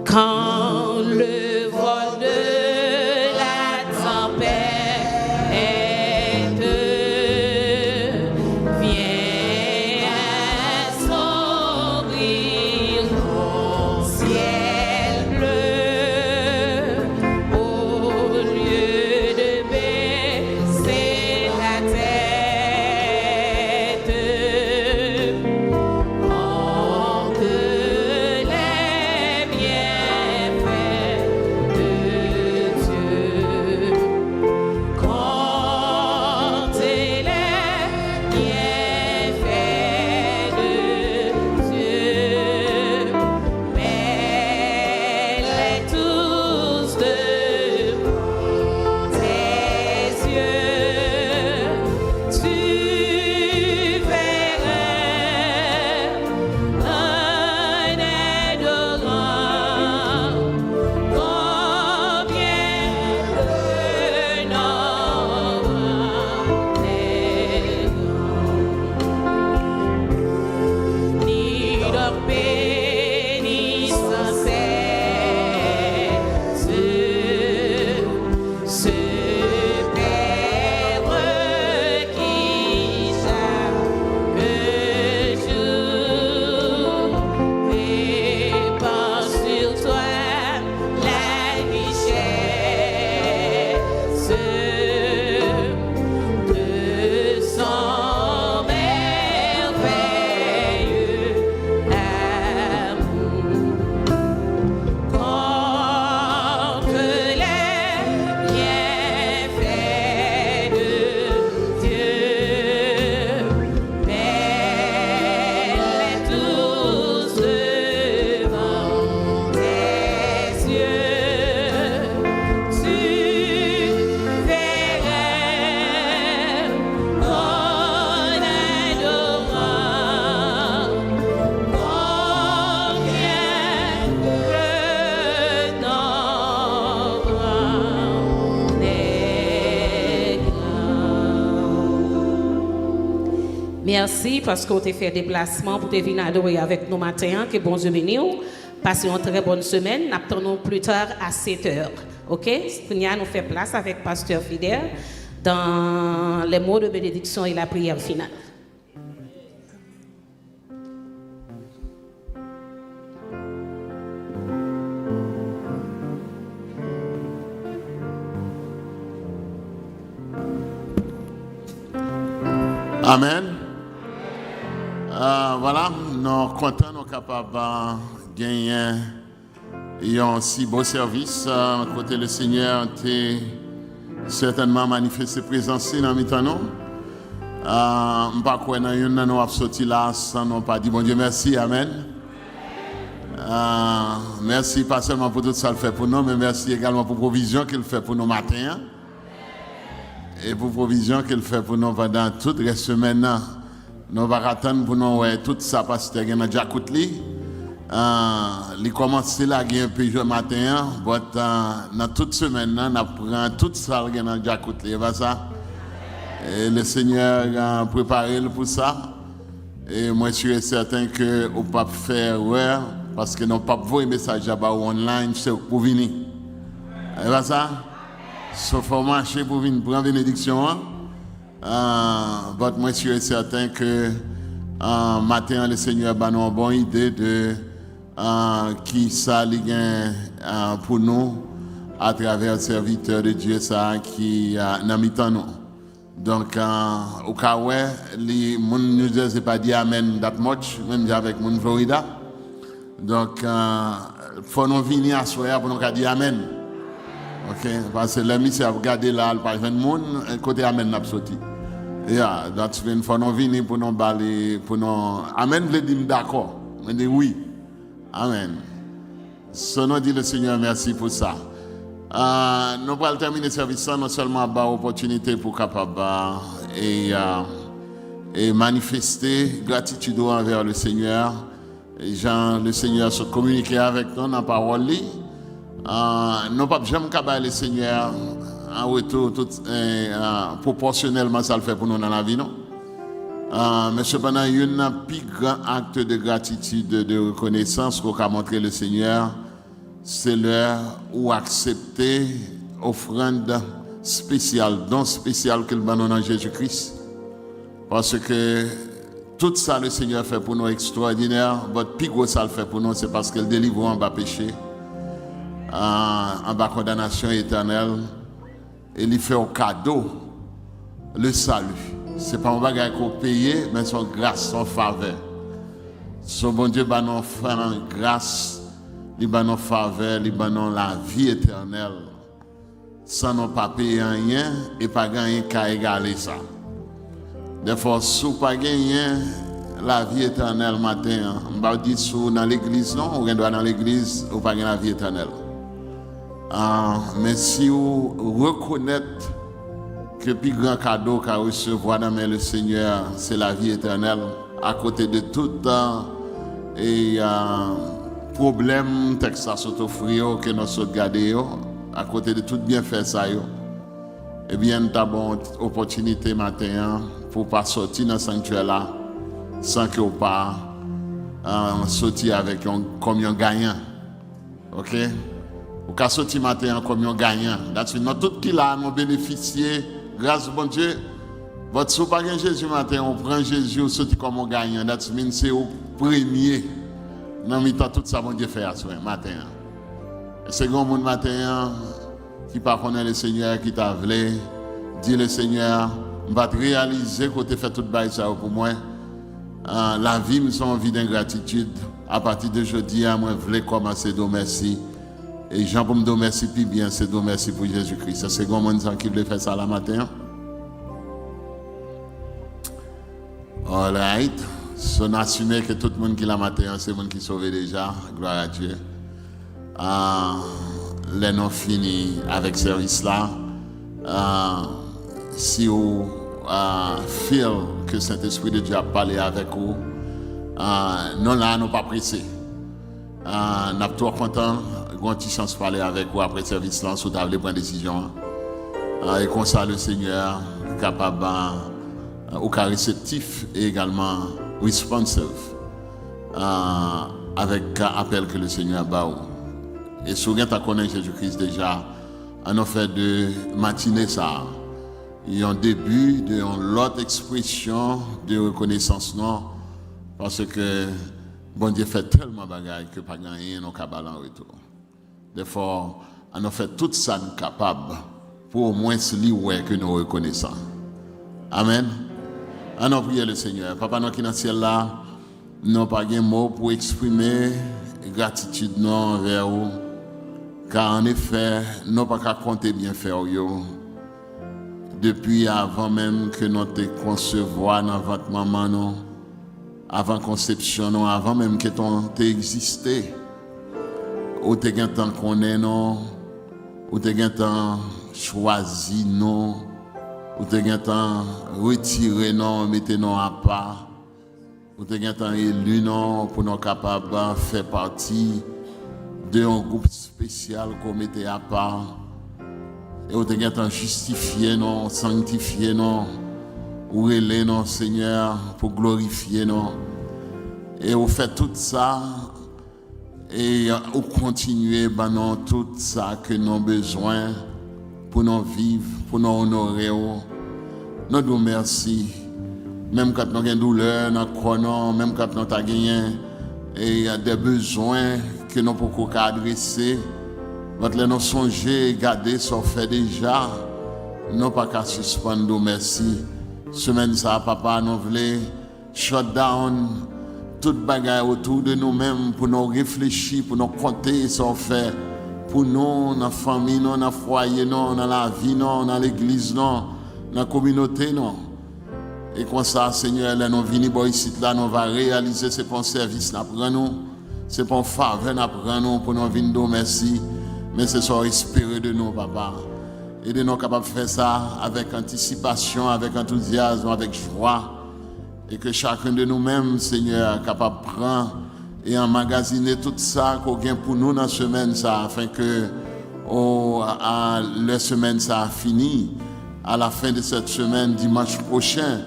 Quand le vol de la tempête vient assombrir ton ciel bleu, au lieu de baisser la tête, oh, que les bienfaits Merci parce qu'on t'a fait déplacement pour te venir adorer avec nous matin. Que bon Dieu bénisse. Passez une très bonne semaine. Nous attendons plus tard à 7h. OK? Nous fait place avec Pasteur Fidèle dans les mots de bénédiction et la prière finale. Amen. Voilà, nous sommes contents, nous sommes capables de gagner un si beau service. Côté le Seigneur a certainement manifesté présence dans le temps. Je ne sais pas quoi nous avons sorti là sans nous pas dire bon Dieu merci. Amen. Merci pas seulement pour tout ça qu'il fait pour nous, mais merci également pour la provision qu'il fait pour nous matin. Et pour la provision qu'il fait pour nous pendant toute la semaine. Nous allons attendre pour nous tout ça parce que nous avons déjà écouté. Il commence là, il y a un peu de matin, mais dans toute semaine, nous prenons tout ça que nous avons déjà écouté. Et le Seigneur a préparé pour ça. Et moi, je suis certain que nous ne pouvons pas faire erreur parce que nous ne pouvons pas envoyer un message online pour venir. Et voilà ça? Sauf pour marcher pour venir prendre bénédiction. Moi, je suis certain que matin, le Seigneur a une bonne idée de qui ça pour nous à travers le serviteur de Dieu ça, qui n'a mis en nous. Donc, au cas où les gens New Jersey pas dit Amen that much, même avec mon Florida. Donc, il faut nous venir à soir pour nous dire Amen. Ok, parce que l'ami c'est à regarder là, par exemple, monde côté Amen n'a pas sorti. Yeah, that's when for nous venir pour nous baler, pour nous. Amen veut dire d'accord, mais dit oui. Amen. So nous dit le Seigneur merci pour ça. Nous allons terminer le service non seulement avoir l'opportunité pour capable et manifester gratitude envers le Seigneur. Et le Seigneur se communiquer avec nous dans la parole. Nous pas jamais capable le Seigneur en retour tout proportionnellement ça le fait pour nous dans la vie non. Mais cependant il y a un plus grand acte de gratitude de reconnaissance qu'on a montré le Seigneur, c'est l'heure où accepter offrande spéciale, don spécial que le donne en Jésus-Christ, parce que tout ça le Seigneur fait pour nous extraordinaire. Votre plus gros ça le fait pour nous, c'est parce qu'il délivre en bas péché, en bas condamnation éternelle, et il fait au cadeau le salut. C'est pas un bagage qu'on paye, mais son grâce, son faveur. Son bon Dieu va nous faire grâce, il va nous faveur, il va nous la vie éternelle, sans nous pas payer rien et pas gagner qu'à égaler ça. Des fois, si vous pas gagner la vie éternelle matin, on va dire dans l'église, non, ou doit dans l'église, ou pas gagner la vie éternelle. Mais si vous reconnaissez que le plus grand cadeau qu'a recevoir dans le Seigneur, c'est la vie éternelle, à côté de tout problème que ça s'offre, que nous sommes gardés, à côté de tout bienfait ça, eh bien, nous avons une opportunité matin pour ne pas sortir dans le sanctuaire là sans que vous pas sortir avec comme un gagnant. Ok? Vous pouvez sortir matin comme un gagnant. Nous tous qui là, nous bénéficier, grâce au bon Dieu. Votre si vous pas Jésus matin, on prend Jésus, on sortit comme un gagnant. C'est au premier. Dans le temps, tout ça, bon Dieu fait à ce matin. C'est grand monde matin qui ne connaît le Seigneur, qui t'a voulu, dit le Seigneur, je vais réaliser que tu fait tout ça pour moi. La vie me sont envie d'ingratitude. À partir de jeudi, moi, je voulais commencer à dire merci. Et Jean pour me dire merci, puis bien, c'est dire merci pour Jésus-Christ. C'est grand monde qui voulait faire ça la matin. All right. So, on assume que tout le monde qui l'a matin, c'est le monde qui est sauvé déjà. Gloire à Dieu. Les non finis avec ce service là. Si vous feel que Saint-Esprit de Dieu a parlé avec vous, non là, nous pas pressés. Nous sommes trop contents. Nous avons une chance de parler avec vous après le service là, si vous avez pris une décision. Et comme ça, le Seigneur est capable au cas réceptif et également responsive avec l'appel que le Seigneur a bas. Et si vous connaissez Jésus-Christ déjà, on a fait de matinée ça. Il y a un début de l'autre expression de reconnaissance non parce que bon Dieu fait tellement de bagages que pas gagner nos cabales en retour. Des fois, on a fait tout ça capable pour au moins se dire que nous reconnaissons. Amen. On a prié le Seigneur. Papa, nous qui dans le ciel là, nous n'avons pas de mots pour exprimer gratitude non envers vous. Car en effet, nous n'avons pas qu'à compter bien faire. Depuis avant même que nous te concevoir dans votre maman, non, avant conception, non, avant même que tu t'es existé, ou tu as temps qu'on est, non, ou tu as temps choisi, non, ou tu as temps retiré, non, mettez non à part, ou tu as temps élu, non, pour nous capables de faire partie d'un groupe spécial qu'on mettait à part. Et vous avez justifié, non, sanctifié, non, ou relé, non, Seigneur, pour glorifier, non. Et vous faites tout ça, et vous continuez, ben non, tout ça que nous avons besoin pour nous vivre, pour nous honorer. Nous vous merci. Même quand nous avons des douleurs, même quand nous avons gagné, et il y a des besoins que nous pouvons adresser. Quand nous songer, garder ce qu'on fait déjà, nous pas qu'à suspendre, merci. Semaine ça, papa, nous voulons shut down toute bagaille autour de nous-mêmes pour nous réfléchir, pour nous compter ce qu'on fait. Pour nous, dans la famille, dans le foyer, dans la vie, dans l'église, dans la communauté. Et comme ça, Seigneur, là, nous venons ici, là, nous allons réaliser ce bon service, c'est pour faveur, pour nous venir, merci. Mais c'est ça, espérer de nous, papa. Et de nous capables de faire ça avec anticipation, avec enthousiasme, avec joie. Et que chacun de nous-mêmes, Seigneur, capable de prendre et emmagasiner tout ça qu'on gagne pour nous dans la semaine, ça, afin que la semaine ça a fini. À la fin de cette semaine, dimanche prochain,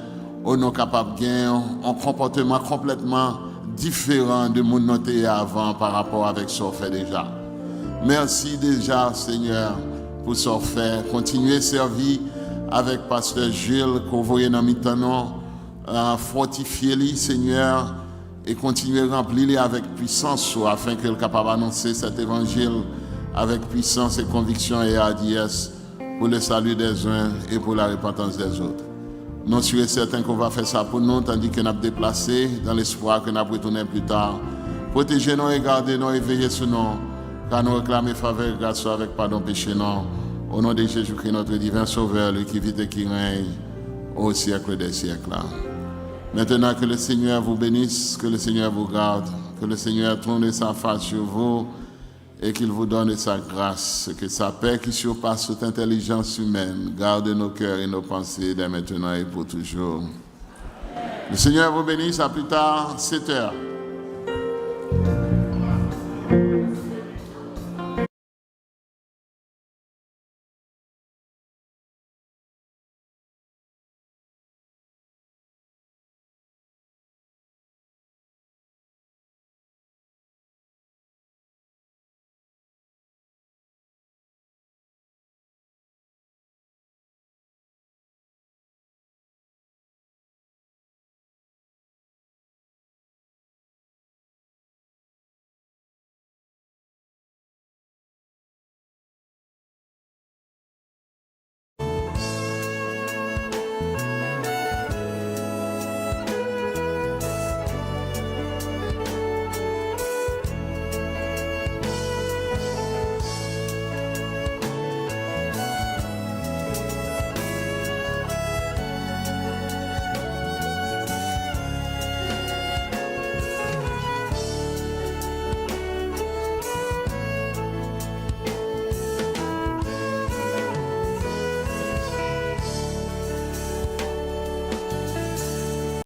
on est capable de gagner un comportement complètement différent de mon noté avant par rapport avec ce qu'on fait déjà. Merci déjà, Seigneur, pour ce faire. Continuez à servir avec Pasteur Gilles, qu'on voyait dans mi-temps, fortifiez-le, Seigneur, et continuez à remplir avec puissance, afin qu'il soit capable d'annoncer cet évangile avec puissance et conviction et hardiesse pour le salut des uns et pour la repentance des autres. Nous sommes certains qu'on va faire ça pour nous, tandis que nous avons déplacé dans l'espoir que nous allons retourner plus tard. Protégez-nous et gardez-nous et veillez sur nous. Car nous réclamons faveur et grâce avec pardon péché non. Au nom de Jésus-Christ, notre divin Sauveur, lui qui vit et qui règne au siècle des siècles. Maintenant que le Seigneur vous bénisse, que le Seigneur vous garde, que le Seigneur tourne sa face sur vous et qu'il vous donne sa grâce, que sa paix qui surpasse toute intelligence humaine garde nos cœurs et nos pensées dès maintenant et pour toujours. Le Seigneur vous bénisse, à plus tard, 7 heures.